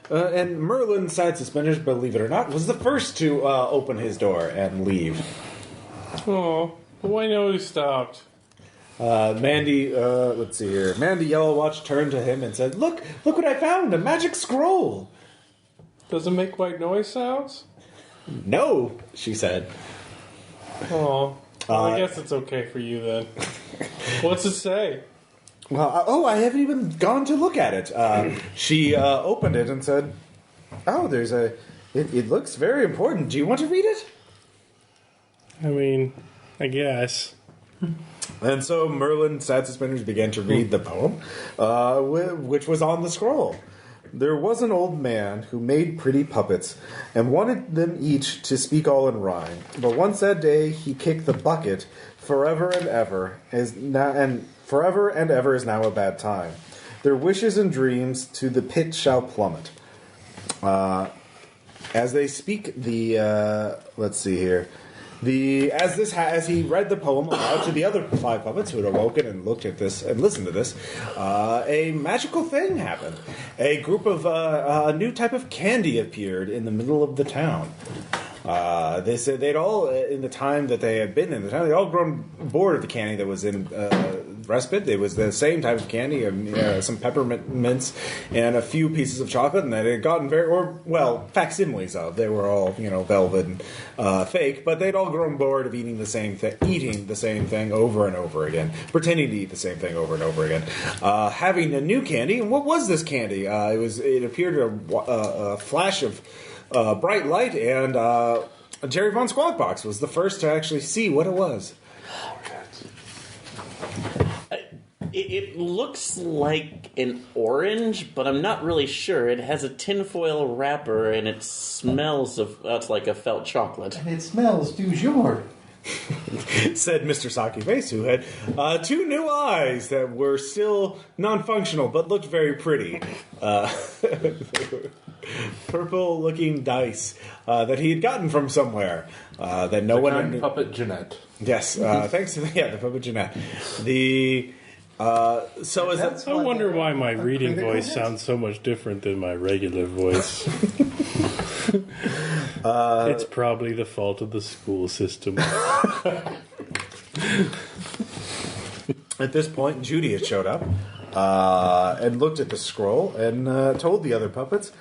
And Merlin Side Suspenders, believe it or not, was the first to open his door and leave. Oh, I know he stopped. Mandy, let's see here. Mandy Yellowwatch turned to him and said, Look what I found, a magic scroll. Does it make white noise sounds? No, she said. Oh, well, I guess it's okay for you then. What's it say? Well, I haven't even gone to look at it. She opened it and said, "Oh, it looks very important. Do you want to read it?" I mean, I guess. And so Merlin Sad Suspenders began to read the poem, which was on the scroll. There was an old man who made pretty puppets and wanted them each to speak all in rhyme. But one sad day he kicked the bucket. Forever and ever is now a bad time. Their wishes and dreams to the pit shall plummet. As they speak, let's see here. As he read the poem aloud to the other 5 puppets who had awoken and looked at this and listened to this, a magical thing happened. A group of a new type of candy appeared in the middle of the town. They said they'd all, in the time that they had been in the town, they'd all grown bored of the candy that was in Respite. It was the same type of candy, some peppermint mints, and a few pieces of chocolate, and that had gotten facsimiles of. They were all, velvet and fake, but they'd all grown bored of eating the same thing over and over again, pretending to eat the same thing over and over again. Having a new candy, and what was this candy? It appeared a flash of bright light, and Jerry Von Squawkbox was the first to actually see what it was. It looks like an orange, but I'm not really sure. It has a tinfoil wrapper, and it smells it's like a felt chocolate. And it smells du jour. Said Mr. Saki Face, who had 2 new eyes that were still non-functional but looked very pretty. Purple-looking dice that he had gotten from somewhere. That no one had. Puppet Jeanette. Yes, thanks to the puppet Jeanette. I wonder why my reading voice sounds so much different than my regular voice. It's probably the fault of the school system. At this point, Judy had showed up and looked at the scroll and told the other puppets,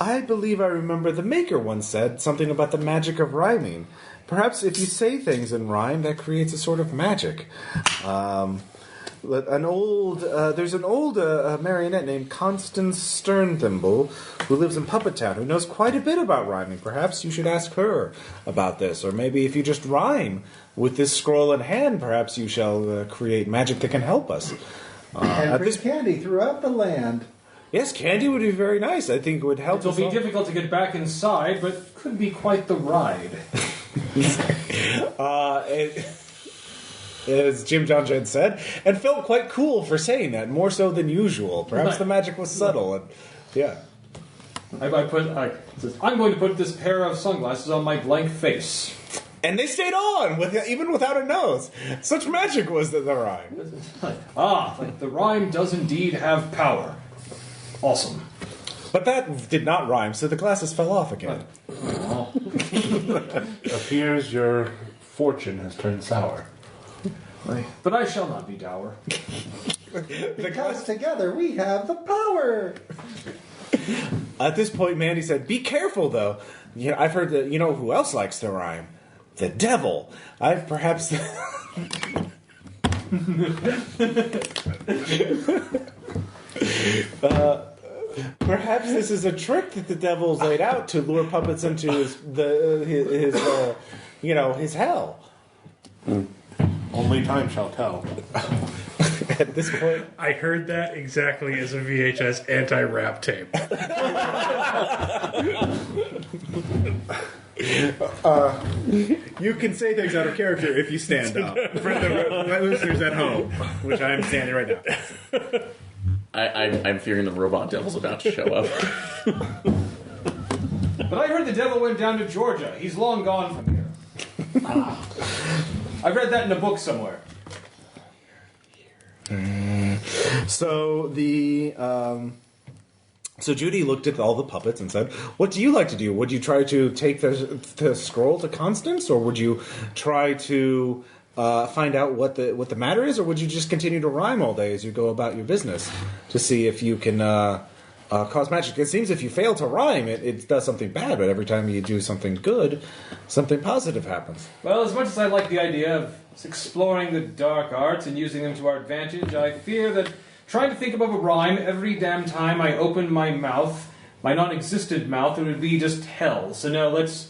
I believe I remember the maker once said something about the magic of rhyming. Perhaps if you say things in rhyme, that creates a sort of magic. There's an old marionette named Constance Sternthimble who lives in Puppet Town who knows quite a bit about rhyming. Perhaps you should ask her about this. Or maybe if you just rhyme with this scroll in hand, perhaps you shall create magic that can help us. And bring candy throughout the land. Yes, candy would be very nice. I think it would help. It'll be difficult to get back inside, but could be quite the ride. As Jim John Jen said, and felt quite cool for saying that, more so than usual. Perhaps the magic was subtle. And, yeah. I'm going to put this pair of sunglasses on my blank face. And they stayed on, even without a nose. Such magic was the rhyme. The rhyme does indeed have power. Awesome. But that did not rhyme, so the glasses fell off again. Appears your fortune has turned sour. But I shall not be dour. Because together we have the power. At this point, Mandy said, "Be careful, though. You know, I've heard that. You know who else likes to rhyme? The devil. I've perhaps." Perhaps this is a trick that the devil's laid out to lure puppets into his hell. Only time shall tell. At this point, I heard that exactly as a VHS anti-rap tape. you can say things out of character if you stand up. For the listeners at home, which I am standing right now. I'm fearing the robot devil's about to show up. But I heard the devil went down to Georgia. He's long gone from here. I read that in a book somewhere. So Judy looked at all the puppets and said, "What do you like to do? Would you try to take the scroll to Constance, or would you try to find out what the matter is, or would you just continue to rhyme all day as you go about your business to see if you can cause magic? It seems if you fail to rhyme, it does something bad, but every time you do something good, something positive happens." Well, as much as I like the idea of exploring the dark arts and using them to our advantage, I fear that trying to think of a rhyme every damn time I open my mouth, my non-existent mouth, it would be just hell. So no, let's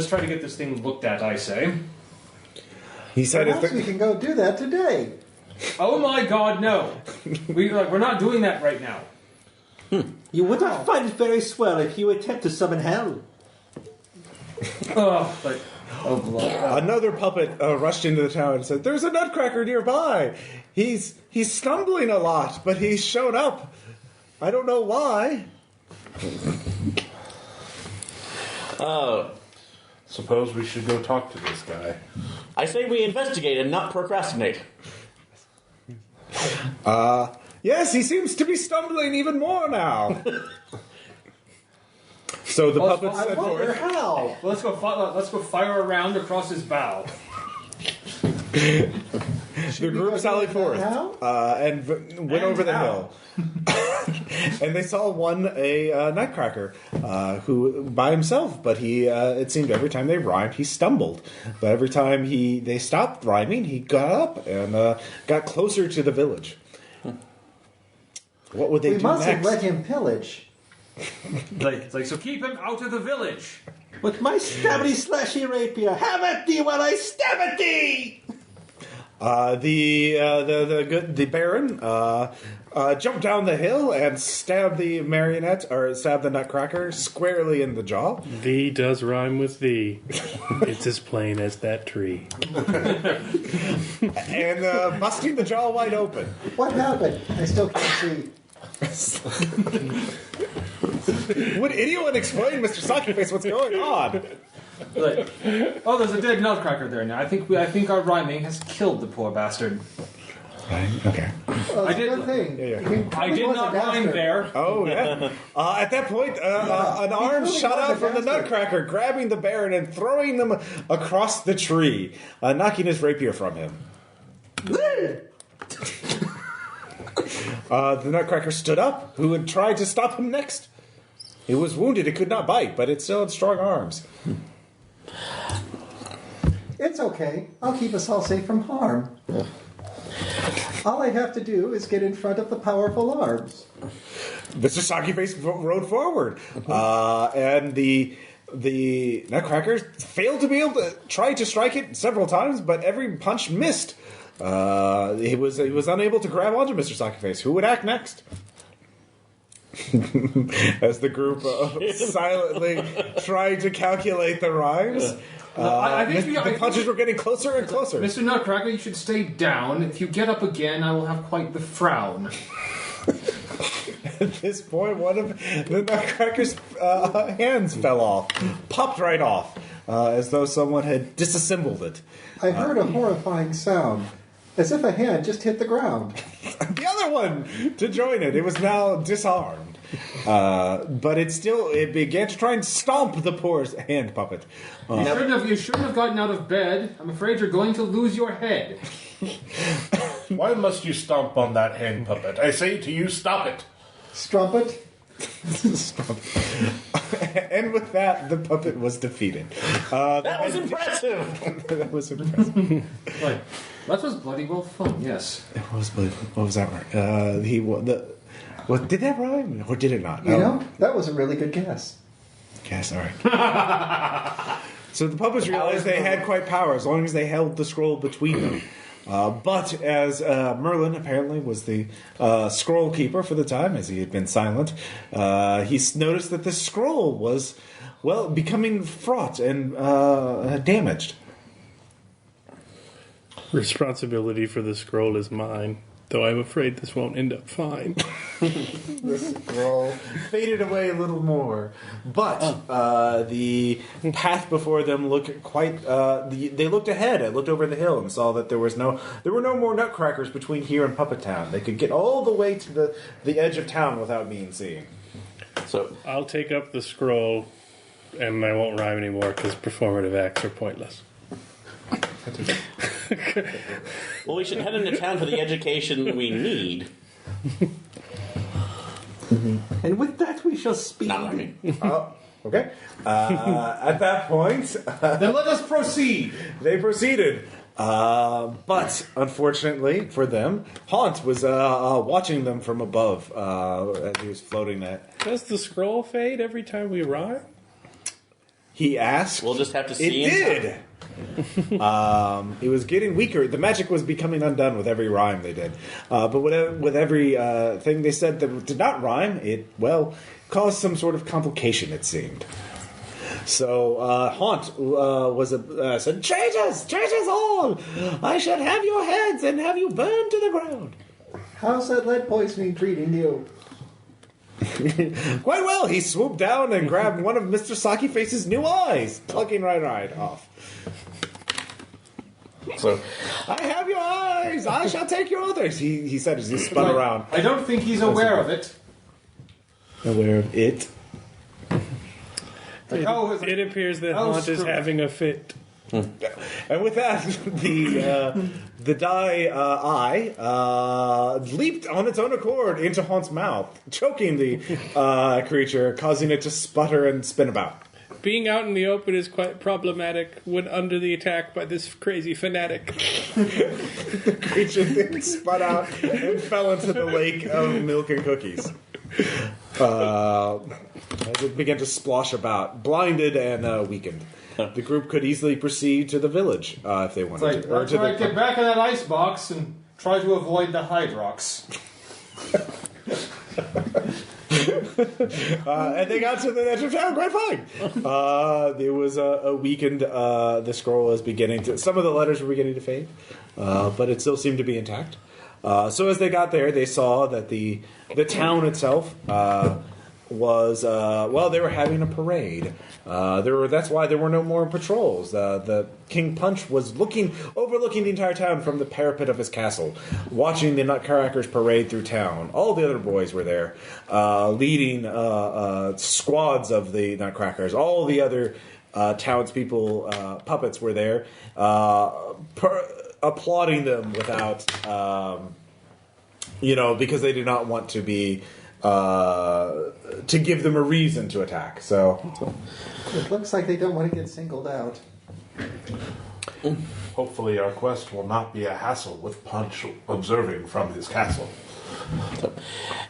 try to get this thing looked at, I say. He said, "Perhaps we can go do that today." Oh my God, no! We're not doing that right now. You would not find it very swell if you attempt to summon hell. Another puppet rushed into the town and said, "There's a Nutcracker nearby. He's stumbling a lot, but he's shown up. I don't know why." Suppose we should go talk to this guy. I say we investigate and not procrastinate. Yes, he seems to be stumbling even more now. So the puppets I said, wonder how. Well, let's go fire a round across his bow. the group sallied forth and went over the hill. And they saw a Nutcracker who by himself, but he it seemed every time they rhymed he stumbled, but every time they stopped rhyming he got up and got closer to the village. What would they do next? We mustn't let him pillage. It's like, so keep him out of the village. With my stabby slashy rapier, have at thee while I stab at thee! The Baron jumped down the hill and stabbed the Nutcracker squarely in the jaw. Thee does rhyme with thee. It's as plain as that tree. And busting the jaw wide open. What happened? I still can't see. Would anyone explain, Mr. Socketface, what's going on? There's a dead Nutcracker there now. I think our rhyming has killed the poor bastard. Okay. Well, good thing. I did not rhyme there. Oh, yeah. At that point, an arm shot out from the Nutcracker, grabbing the Baron and throwing them across the tree, knocking his rapier from him. The Nutcracker stood up. Who had tried to stop him next? It was wounded. It could not bite, but it still had strong arms. It's okay. I'll keep us all safe from harm. All I have to do is get in front of the powerful arms. Mr. Soggyface rode forward, and the Nutcracker failed to be able to try to strike it several times, but every punch missed. He was unable to grab onto Mr. Soggyface. Who would act next? As the group silently tried to calculate the rhymes. I think the punches were getting closer and closer. Mr. Nutcracker, you should stay down. If you get up again, I will have quite the frown. At this point, one of the Nutcracker's hands fell off. Popped right off. As though someone had disassembled it. I heard a horrifying sound. As if a hand just hit the ground. The other one to join it. It was now disarmed. But it began to try and stomp the poor hand puppet. You shouldn't have gotten out of bed. I'm afraid you're going to lose your head. Why must you stomp on that hand puppet? I say to you, stop it. Strumpet? And with that, the puppet was defeated. That was impressive. That was impressive. Like, that was bloody well fun. Yes. What was that word? What did that rhyme or did it not? You know, that was a really good guess. Yes, all right. So the puppets realized they had quite power as long as they held the scroll between them. But as Merlin apparently was the scroll keeper for the time, as he had been silent, he noticed that the scroll was, well, becoming fraught and damaged. Responsibility for the scroll is mine, though I'm afraid this won't end up fine. The scroll faded away a little more, but the path before them looked quite. They looked ahead. I looked over the hill and saw that there were no more Nutcrackers between here and Puppet Town. They could get all the way to the edge of town without being seen. So I'll take up the scroll, and I won't rhyme anymore because performative acts are pointless. Well, we should head into town for the education we need. And with that, we shall speak. Not I mean. Okay. At that point, Then let us proceed. they proceeded. But unfortunately for them, Haunt was watching them from above as he was floating that. Does the scroll fade every time we rhyme? He asked. We'll just have to see. It did. It was getting weaker. The magic was becoming undone with every rhyme they did. But with every thing they said that did not rhyme, it, well, caused some sort of complication, it seemed. So Haunt said, Traitors all! I shall have your heads and have you burned to the ground. How's that lead poisoning treating you? Quite well. He swooped down and grabbed one of Mr. Saki Face's new eyes, plucking right off. So, I have your eyes. I shall take your others. He said as he spun around. I don't think he's aware of it. Aware of it. It appears that Haunt is having a fit. And with that, the die eye leaped on its own accord into Haunt's mouth, choking the creature, causing it to sputter and spin about. Being out in the open is quite problematic when under the attack by this crazy fanatic. The creature then spun out and fell into the lake of milk and cookies. As it began to splosh about, blinded and weakened. The group could easily proceed to the village if they wanted to. That's right, get back in that ice box and try to avoid the Hydrox. And they got to the edge of town quite fine. There was a weakened. The scroll was beginning to. Some of the letters were beginning to fade, but it still seemed to be intact. So as they got there, they saw that the town itself was they were having a parade. That's why there were no more patrols. The King Punch was overlooking the entire town from the parapet of his castle, watching the Nutcrackers parade through town. All the other boys were there, leading squads of the Nutcrackers. All the other townspeople, puppets were there, applauding them without, because they did not want to be. To give them a reason to attack. So it looks like they don't want to get singled out. Hopefully our quest will not be a hassle with Punch observing from his castle.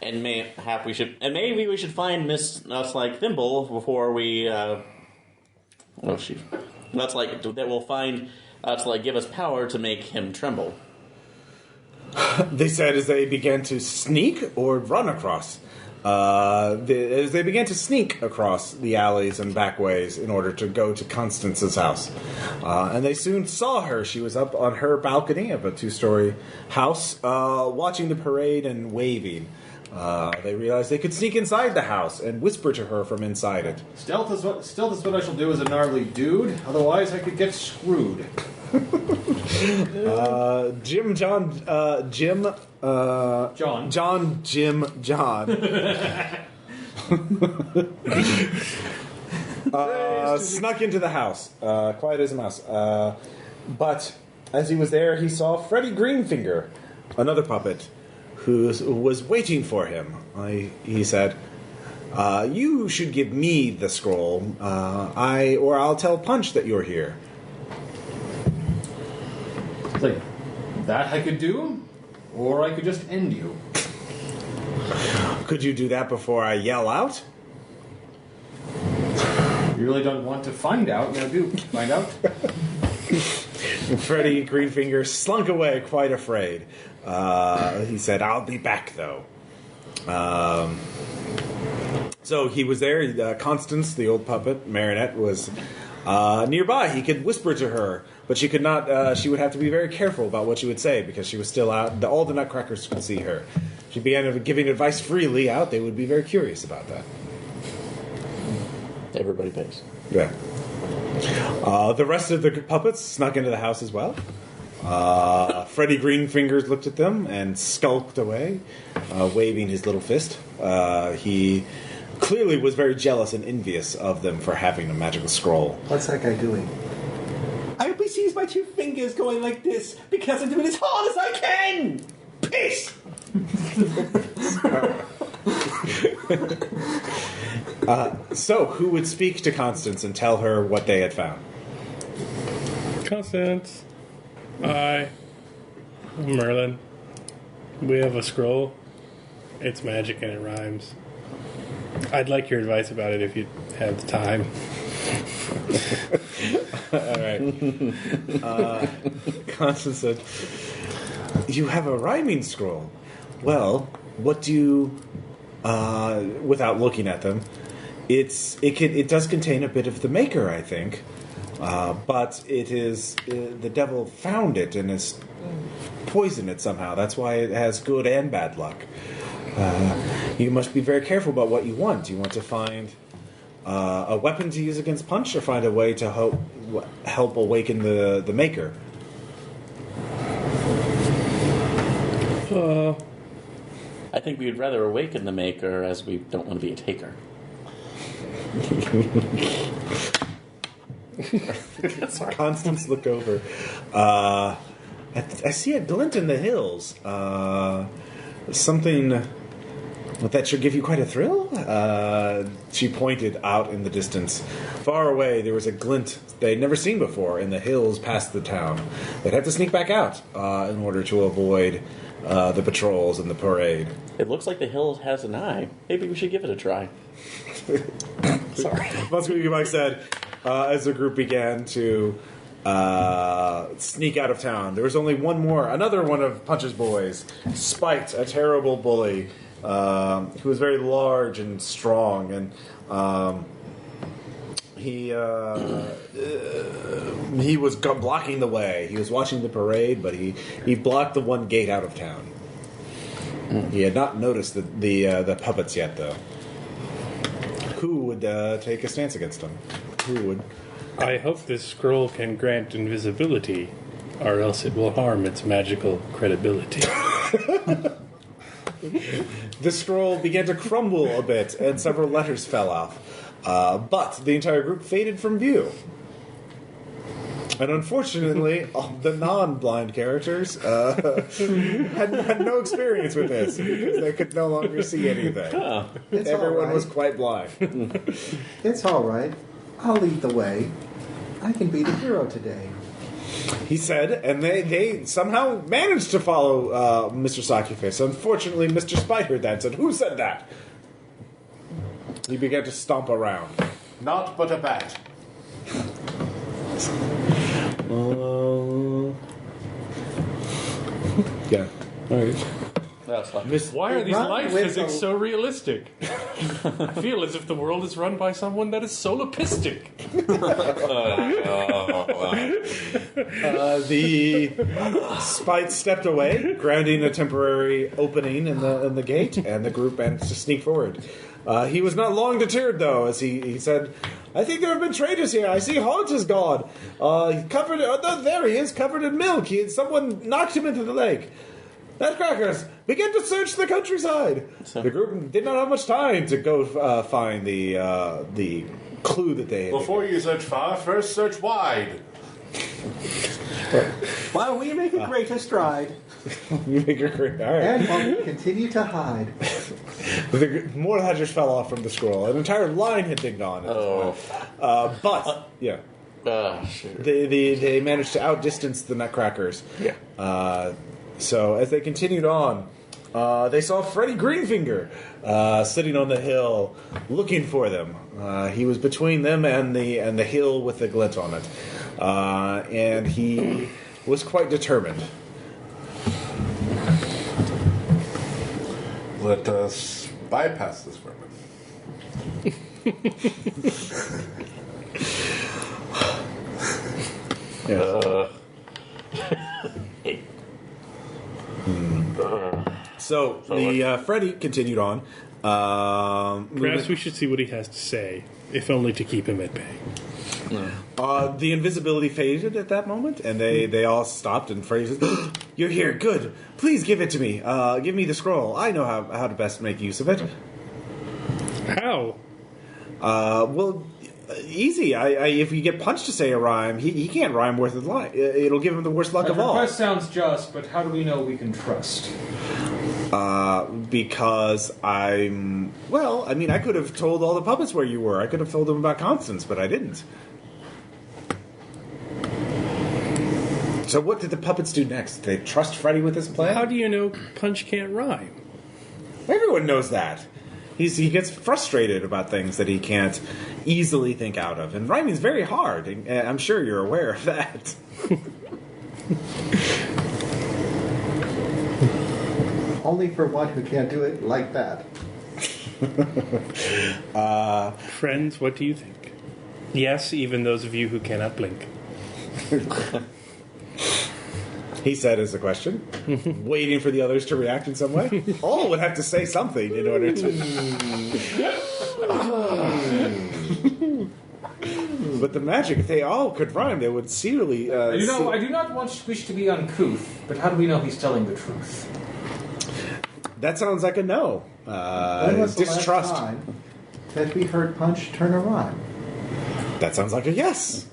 And maybe we should find Miss Thimble before we that will find give us power to make him tremble. They said as they began to sneak or run across. As they began to sneak across the alleys and back ways in order to go to Constance's house. And they soon saw her. She was up on her balcony of a 2-story house, watching the parade and waving. They realized they could sneak inside the house and whisper to her from inside it. Stealth is what I shall do as a gnarly dude. Otherwise, I could get screwed. John. Snuck into the house, quiet as a mouse. But as he was there, he saw Freddie Greenfinger, another puppet, who was waiting for him. He said, You should give me the scroll. Or I'll tell Punch that you're here. It's like, that I could do, or I could just end you. Could you do that before I yell out? You really don't want to find out. Now do find out. Freddie Greenfinger slunk away, quite afraid. He said, I'll be back, though. So he was there. Constance, the old puppet, Marinette, was nearby. He could whisper to her, but she could not. She would have to be very careful about what she would say because she was still out. All the Nutcrackers could see her. She began giving advice freely out. They would be very curious about that. Everybody pays. Yeah. The rest of the puppets snuck into the house as well. Freddie Greenfingers looked at them and skulked away, waving his little fist. He clearly was very jealous and envious of them for having a magical scroll. What's that guy doing? I only sees my 2 fingers going like this because I'm doing as hard as I can. Piss! So, who would speak to Constance and tell her what they had found? Constance, I'm Merlin. We have a scroll. It's magic and it rhymes. I'd like your advice about it if you have the time. All right. Constance said, "You have a rhyming scroll. Well, what do you?" Without looking at them, it does contain a bit of the maker, I think, but it is the devil found it and has poisoned it somehow. That's why it has good and bad luck. You must be very careful about what you want. Do you want to find a weapon to use against Punch, or find a way to help awaken the maker? I think we'd rather awaken the maker, as we don't want to be a taker. Constance looked over. I see a glint in the hills. Something that should give you quite a thrill? She pointed out in the distance. Far away, there was a glint they'd never seen before in the hills past the town. They'd have to sneak back out in order to avoid the patrols and the parade. It looks like the hill has an eye. Maybe we should give it a try. Sorry. That's what Mike said as the group began to sneak out of town. There was only another one of Punch's boys, Spite, a terrible bully, who was very large and strong, and he was blocking the way. He was watching the parade, but he blocked the one gate out of town. He had not noticed the puppets yet, though. Who would take a stance against him? Who would? I hope this scroll can grant invisibility, or else it will harm its magical credibility. The scroll began to crumble a bit, and several letters fell off. But the entire group faded from view. And unfortunately, the non-blind characters had no experience with this because they could no longer see anything. Everyone was quite blind. It's all right. I'll lead the way. I can be the hero today. He said, and they somehow managed to follow Mr. Sockeyface. Unfortunately, Mr. Spite heard that and said, "Who said that?" He began to stomp around. Not but a bat. Yeah. All right. That's like, Why are these Run light with physics the- so realistic? I feel as if the world is run by someone that is solopistic. The Spite stepped away, grounding a temporary opening in the gate, and the group managed to sneak forward. He was not long deterred, though, as he said, "I think there have been traitors here. I see Hodge is gone. Covered. There he is, covered in milk. Someone knocked him into the lake. Nutcrackers, begin to search the countryside." The group did not have much time to go find the clue that they had. Before you search far, first search wide. While we make a greater stride. You make her great. All right. And while we continue to hide. More ledgers fell off from the scroll. An entire line had been gone. At this point. But yeah, they managed to outdistance the Nutcrackers. Yeah. So as they continued on, they saw Freddy Greenfinger sitting on the hill, looking for them. He was between them and the hill with the glint on it, and he was quite determined. Let us bypass this weapon. So the Freddy continued on. Perhaps we should see what he has to say, if only to keep him at bay. The invisibility faded at that moment, and they all stopped, and Freddy said, "You're here, good. Please give it to me. Give me the scroll. I know how to best make use of it." How? Well, easy. If you get Punch to say a rhyme, he can't rhyme worth a line. It'll give him the worst luck of all. The request sounds just, but how do we know we can trust? Because I could have told all the puppets where you were. I could have told them about Constance, but I didn't. So what did the puppets do next? Did they trust Freddy with his plan? How do you know Punch can't rhyme? Everyone knows that. He gets frustrated about things that he can't easily think out of. And rhyming's very hard. And I'm sure you're aware of that. Only for one who can't do it like that. Friends, what do you think? Yes, even those of you who cannot blink. He said as a question, waiting for the others to react in some way. All would have to say something in order to... But the magic, if they all could rhyme, they would seriously... I do not wish to be uncouth, but how do we know he's telling the truth? That sounds like a no. When was the distrust. last time that we heard Punch turn a rhyme? That sounds like a yes.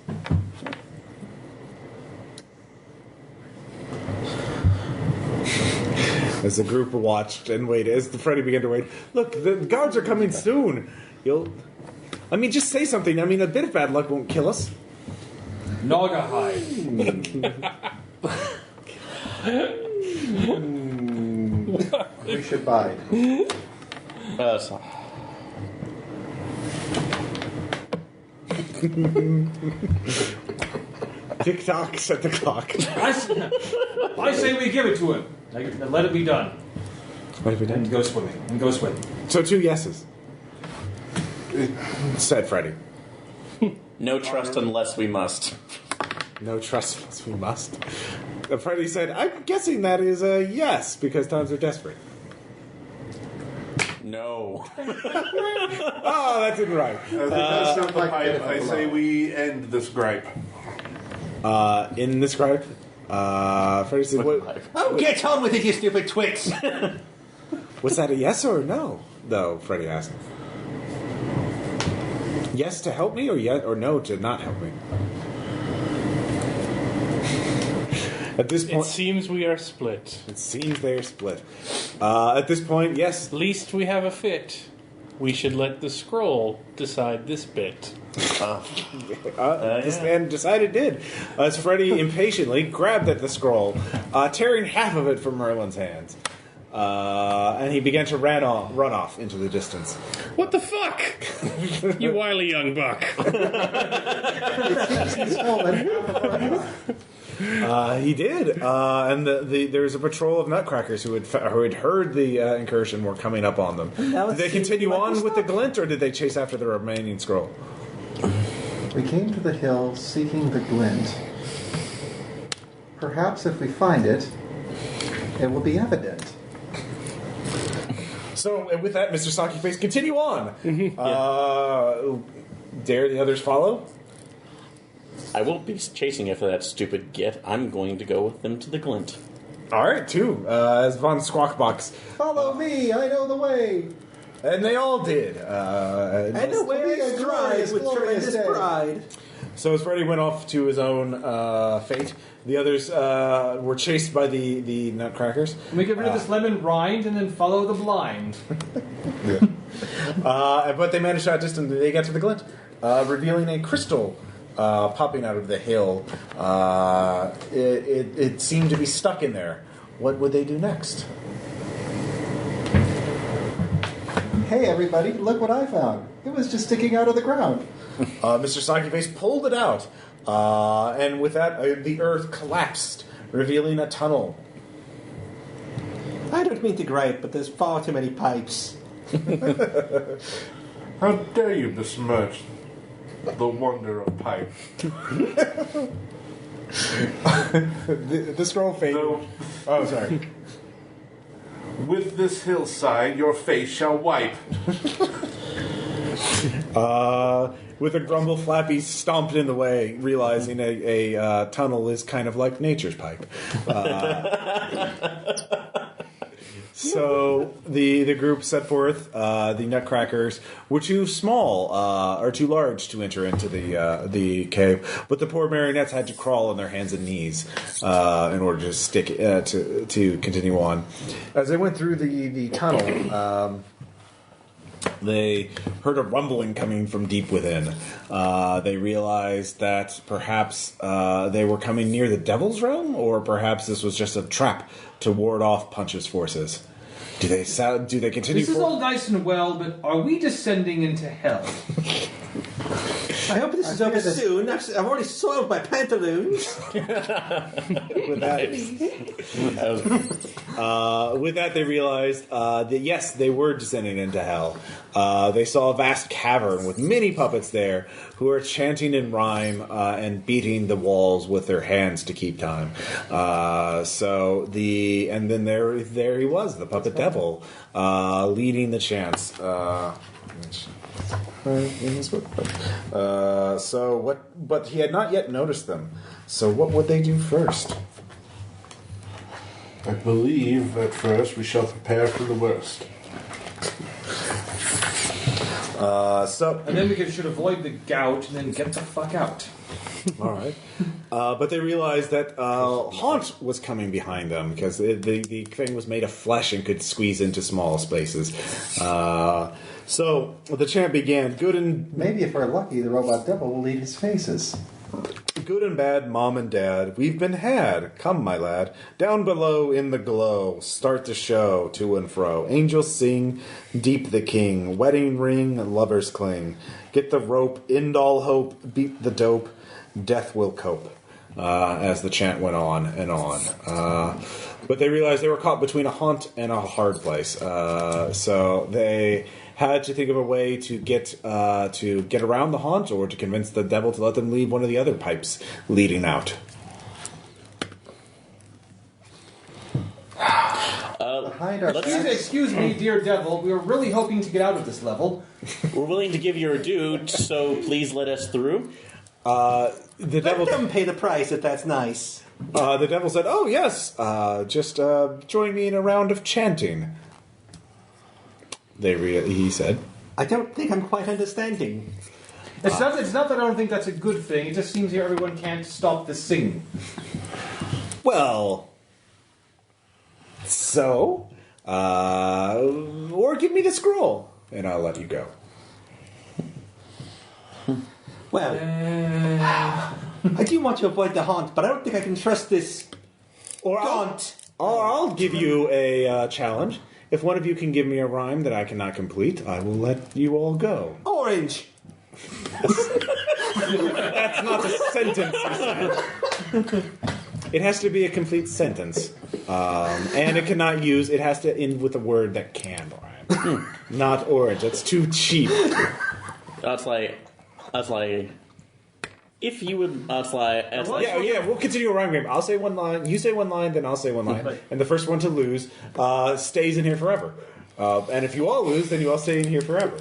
As the group watched and waited, as the Freddy began to wait, look, the guards are coming soon. Just say something. A bit of bad luck won't kill us. Naugahyde. We should bide. Tick tock, set the clock. I say we give it to him. Let it be done. Let it be done. And go swimming. So 2 yeses. Said Freddy. No trust unless we must. No trust unless we must. Freddy said, I'm guessing that is a yes, because times are desperate. No. Oh, that didn't right. As the pipe, I say we end this gripe. In this gripe, Freddy said, Oh, get on with it, you stupid twits! was that a yes or a no, though, Freddy asked. Yes to help me, or no to not help me? At this point, It seems we are split. it seems they're split. At this point, yes. Least we have a fit. We should let the scroll decide this bit. And decided did. As Freddy impatiently grabbed at the scroll, tearing half of it from Merlin's hands. And he began to run off into the distance. What the fuck? You wily young buck. He did, and there was a patrol of Nutcrackers who had heard the incursion were coming up on them. Did they continue on with the glint, or did they chase after the remaining scroll? We came to the hill seeking the glint. Perhaps if we find it, it will be evident. So, and with that, Mr. Socky Face, continue on. Dare the others follow? I won't be chasing after that stupid git. I'm going to go with them to the glint. All right, too. As Von Squawkbox. Follow me, I know the way. And they all did. And away I stride with tremendous pride. So as Freddy went off to his own fate, the others were chased by the Nutcrackers. Can we get rid of this lemon rind and then follow the blind? But they managed to outdistance. They got to the glint, revealing a crystal popping out of the hill. It seemed to be stuck in there. What would they do next? Hey, everybody, look what I found. It was just sticking out of the ground. Mr. Soggyface pulled it out, and with that, the earth collapsed, revealing a tunnel. I don't mean to gripe, but there's far too many pipes. How dare you besmirch the wonder of pipe? The scroll faded. No. Oh, sorry. With this hillside, your face shall wipe. With a grumble, Flappy stomped in the way, realizing a tunnel is kind of like nature's pipe. So the group set forth. The Nutcrackers were too small or too large to enter into the cave, but the poor marionettes had to crawl on their hands and knees in order to stick to continue on. As they went through the tunnel, they heard a rumbling coming from deep within. They realized that perhaps they were coming near the Devil's Realm, or perhaps this was just a trap to ward off Punch's forces. Do they continue? This is all nice and well, but are we descending into hell? I hope this is over soon. I've already soiled my pantaloons. With that, they realized that yes, they were descending into hell. They saw a vast cavern with many puppets there who are chanting in rhyme and beating the walls with their hands to keep time. And then there he was, the puppet devil, leading the chants. But he had not yet noticed them. So what would they do first? I believe at first we shall prepare for the worst. And then we should avoid the gout and then get the fuck out. All right. But they realized that Haunt was coming behind them because the thing was made of flesh and could squeeze into small spaces. So the chant began. Good and Maybe if we're lucky, the robot devil will eat his faces. good and bad, mom and dad, we've been had. Come, my lad, down below in the glow. Start the show to and fro. Angels sing, deep the king. Wedding ring, lovers cling. Get the rope, end all hope. Beat the dope, death will cope. As the chant went on and on. But they realized they were caught between a haunt and a hard place. So they had to think of a way to get around the haunt, or to convince the devil to let them leave one of the other pipes leading out. Excuse me, dear devil. We were really hoping to get out of this level. We're willing to give you our due, so please let us through. The devil Let them pay the price if that's nice. The devil said, "Oh yes, just join me in a round of chanting." He said, I don't think I'm quite understanding. It's not that I don't think that's a good thing. It just seems here everyone can't stop the singing. "Well, so, or give me the scroll, and I'll let you go." Well, I do want to avoid the haunt, but I don't think I can trust this gaunt. I'll give you a challenge. If one of you can give me a rhyme that I cannot complete, I will let you all go. Orange. That's not a sentence, you said. It has to be a complete sentence. And it has to end with a word that can rhyme. Not orange. That's too cheap. That's like, if you would, We'll continue a rhyme game. I'll say one line, you say one line, then I'll say one line. And the first one to lose stays in here forever. And if you all lose, then you all stay in here forever.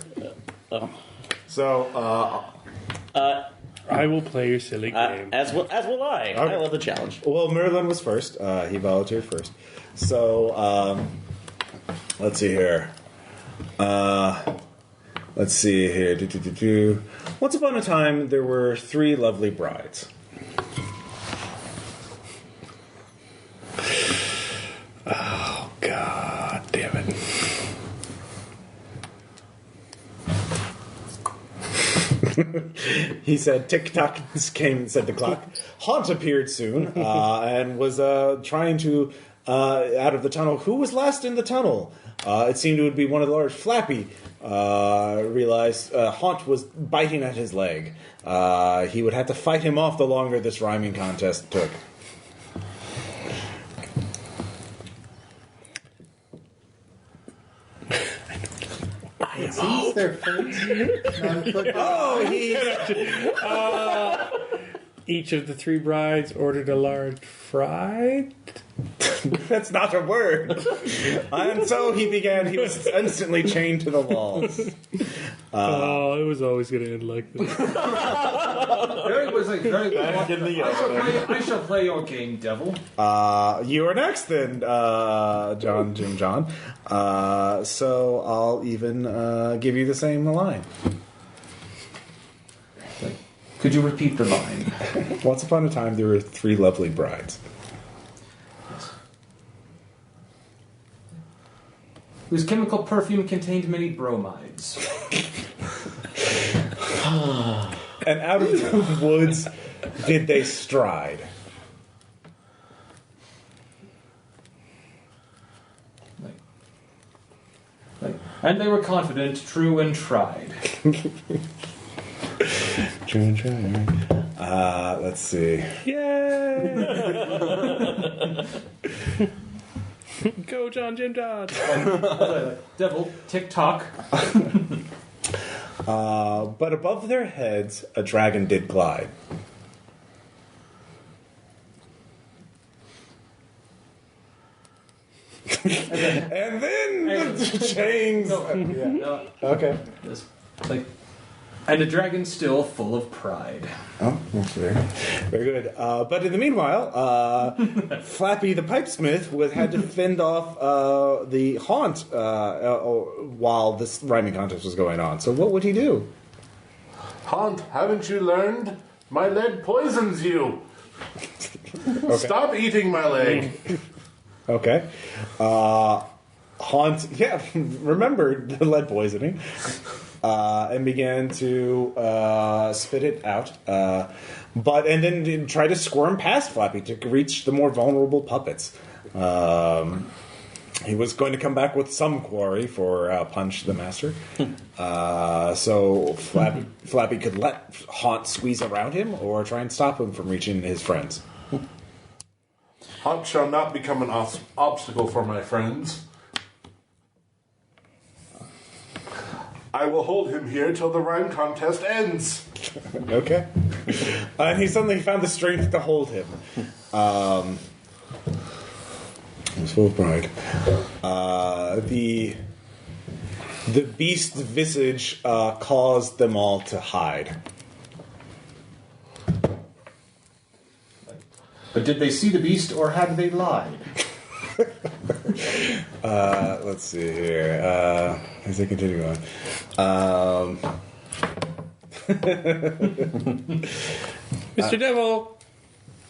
I will play your silly game. as will I. Okay. I love the challenge. Well, Merlin was first. He volunteered first. So, let's see here. Let's see here. Once upon a time, there were 3 lovely brides. Oh, God damn it. He said, tick-tock came, said the clock. Haunt appeared soon and was trying to, out of the tunnel. Who was last in the tunnel? It seemed it would be one of the large. Flappy realized Haunt was biting at his leg. He would have to fight him off the longer this rhyming contest took. Sees their face. Each of the 3 brides ordered a large fried. That's not a word. And so he was instantly chained to the walls. It was always going to end like this. Very Back in the I shall play your game, devil. You are next then, Jim John. So I'll even give you the same line. Could you repeat the line? Once upon a time, there were 3 lovely brides. Whose chemical perfume contained many bromides. And out of the woods did they stride. And they were confident, true, and tried. Let's see. Yay! Go, Jim John. Devil, tick-tock. But above their heads, a dragon did glide. And then the chains. Okay. And a dragon still full of pride. Oh, that's very good. But in the meanwhile, Flappy the Pipesmith had to fend off the Haunt while this rhyming contest was going on. So what would he do? Haunt, haven't you learned? My lead poisons you. Okay. Stop eating my leg. Okay. Haunt, remembered the lead poisoning. And began to spit it out, and then try to squirm past Flappy to reach the more vulnerable puppets. He was going to come back with some quarry for Punch the Master, so Flappy could let Haunt squeeze around him or try and stop him from reaching his friends. Haunt shall not become an obstacle for my friends. I will hold him here till the rhyme contest ends. Okay. And he suddenly found the strength to hold him. He was full of pride. The beast's visage caused them all to hide. But did they see the beast or had they lied? Let's see here. As they continue on. Mr. Devil!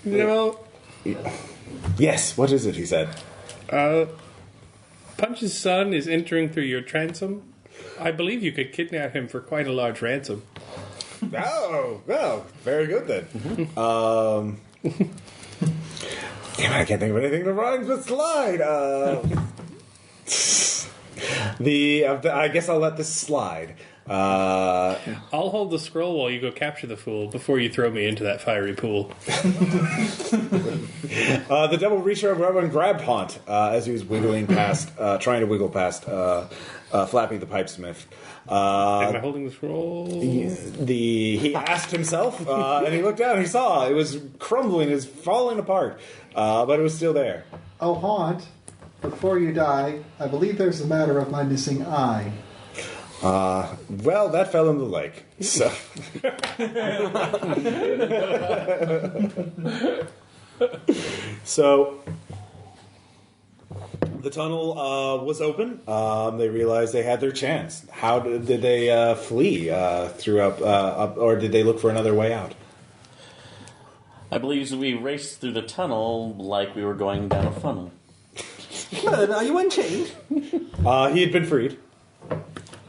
Devil! Yes, what is it, he said. Punch's son is entering through your transom. I believe you could kidnap him for quite a large ransom. Oh, well, very good then. Damn it, I can't think of anything that rhymes with slide. I guess I'll let this slide. I'll hold the scroll while you go capture the fool before you throw me into that fiery pool. The devil reached over and grabbed Haunt as he was wiggling past, trying to wiggle past Flappy the Pipesmith. Am I holding the scroll? He asked himself, and he looked down and he saw it was crumbling, it was falling apart, but it was still there. Oh, Haunt, before you die, I believe there's a matter of my missing eye. Well, that fell in the lake. So, The tunnel was open. They realized they had their chance. How did they flee up, or did they look for another way out? I believe we raced through the tunnel like we were going down a funnel. Well, are you unchained? He had been freed.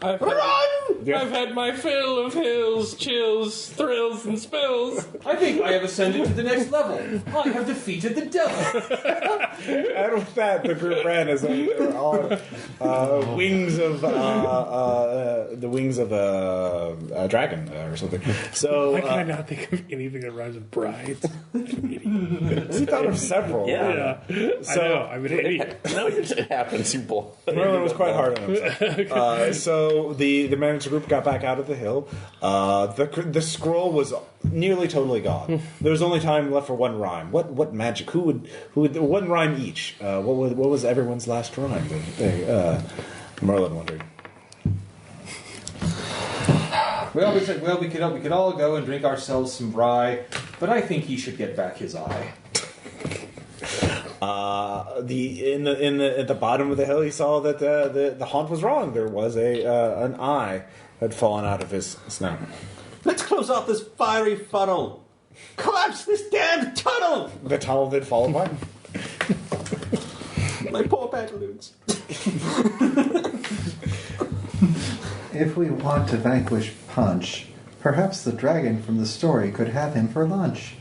I've had my fill of hills, chills, thrills, and spills. I think I have ascended to the next level. I have defeated the devil. And with that, the group ran as though they were all wings of the wings of a dragon or something. So Why can I not think of anything that rhymes with brides? we thought of several. Yeah. So I know, I'm an idiot. No, it happens, you bull. Merlin was quite hard on himself. So the manager group got back out of the hill. The scroll was nearly totally gone. There was only time left for one rhyme. What magic? Who would one rhyme each? What was everyone's last rhyme? Merlin wondered. Well, we could all go and drink ourselves some rye, but I think he should get back his eye. At the bottom of the hill, he saw that the haunt was wrong. There was an eye had fallen out of his snout. Let's close off this fiery funnel. Collapse this damned tunnel. The tunnel did fall apart. My poor pantaloons. If we want to vanquish Punch, perhaps the dragon from the story could have him for lunch.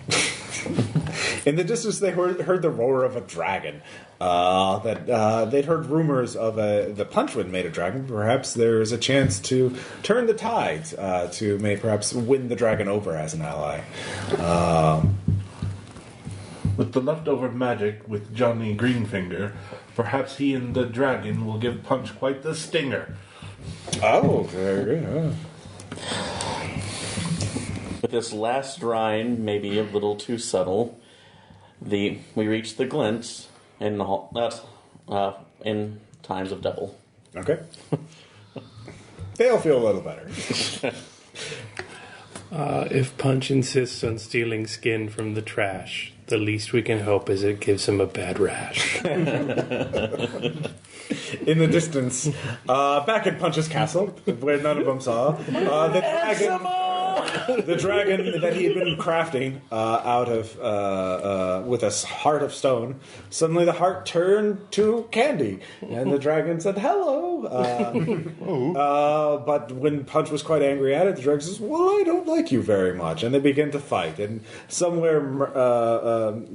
In the distance, they heard the roar of a dragon. They'd heard rumors of the Punch would made a dragon. Perhaps there's a chance to turn the tides to perhaps win the dragon over as an ally. With the leftover magic with Johnny Greenfinger, perhaps he and the dragon will give Punch quite the stinger. Oh, very good. With this last rhyme, maybe a little too subtle, we reached the glint in times of devil. Okay. They'll feel a little better. If Punch insists on stealing skin from the trash, the least we can hope is it gives him a bad rash. In the distance, back at Punch's castle, where none of them saw, the dragon that he had been crafting out of with a heart of stone, suddenly the heart turned to candy, and the dragon said hello. But when Punch was quite angry at it, the dragon says, "Well, I don't like you very much," and they began to fight. And somewhere,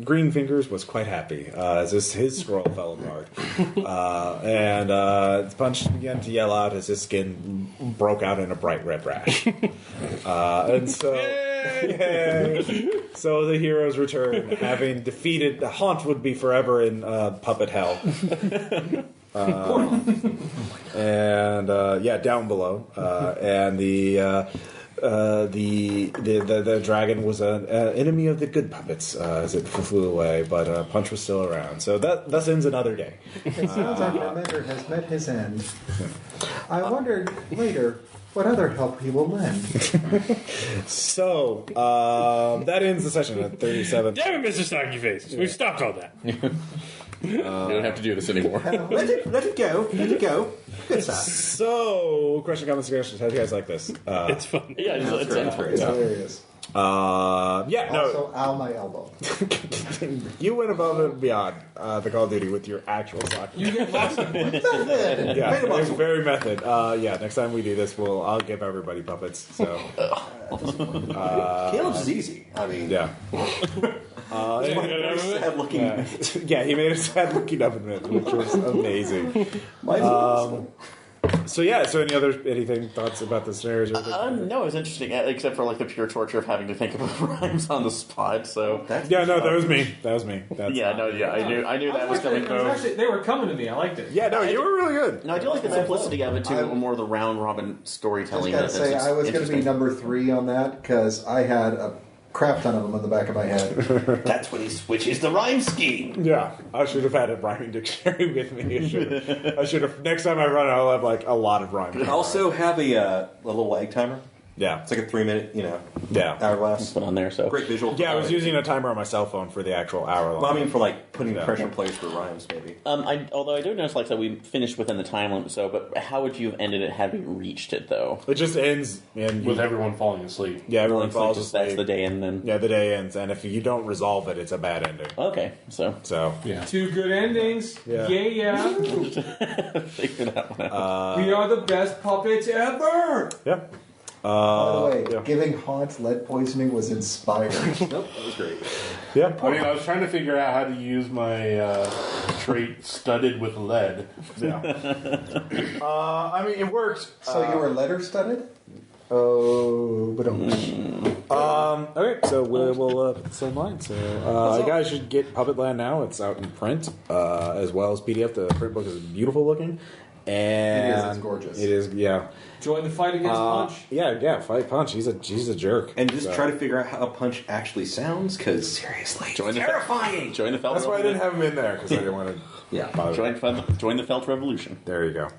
Green Fingers was quite happy as his scroll fell apart, and Punch began to yell out as his skin broke out in a bright red rash. And so, so the heroes return, having defeated the haunt would be forever in puppet hell. Down below, and the dragon was an enemy of the good puppets as it flew away, but Punch was still around. So that thus ends another day. It sounds like the mentor has met his end. I wondered later what other help he will lend. So that ends the session at 37. Damn it, Mr. Stocky Faces. We've stopped all that. You don't have to do this anymore. Let it go. Good stuff. So, question, comments, suggestions. How do you guys like this? It's fun. Yeah, it's great. It's hilarious. Also, ow, my elbow. You went above and beyond the Call of Duty with your actual soccer. You get lost in it. Yeah, it's very method. Next time we do this, I'll give everybody puppets. So, Caleb's is easy. I mean, yeah. sad looking. Yeah, he made a sad looking oven, which was amazing. Mine's awesome. So anything thoughts about the scenarios? No, it was interesting, except for like the pure torture of having to think of rhymes on the spot. So that was me. That's, I knew that was coming. They were coming to me. I liked it. Yeah, no, you were really good. No, I do like the simplicity of it too, more the round robin storytelling. I was going to be number 3 on that because I had a crap ton of them on the back of my head. That's when he switches the rhyme scheme. Yeah, I should have had a rhyming dictionary with me. I should have. Next time I run, I'll have like a lot of rhymes. Also have a little lag timer. Yeah. It's like a 3-minute, hourglass. Put on there, so Great visual. Yeah, I was using a timer on my cell phone for the actual hour long. Well, I mean, for like putting pressure in place for rhymes, maybe. Although I do notice, like, that we finished within the time limit. So, but how would you have ended it had we reached it, though? It just ends with everyone falling asleep. Yeah, everyone falls asleep. That's the day, and then the day ends, and if you don't resolve it, it's a bad ending. Okay, so yeah, 2 good endings. Yeah. Figure that one out. We are the best puppets ever. Yeah. By the way, giving Haunt lead poisoning was inspiring. Nope, that was great. Yeah. I mean, I was trying to figure out how to use my trait studded with lead. Yeah. I mean, it works. So you were letter studded? Oh, but okay, so we'll put this online. So you guys should get Puppetland now. It's out in print as well as PDF. The print book is beautiful looking. And it is. It's gorgeous. It is. Yeah. Join the fight against Punch. Yeah. Fight Punch. He's a jerk. And just try to figure out how Punch actually sounds, because seriously, terrifying. Join the Felt. That's why I didn't have him in there, because I didn't want to. Yeah. Join the Felt Revolution. There you go.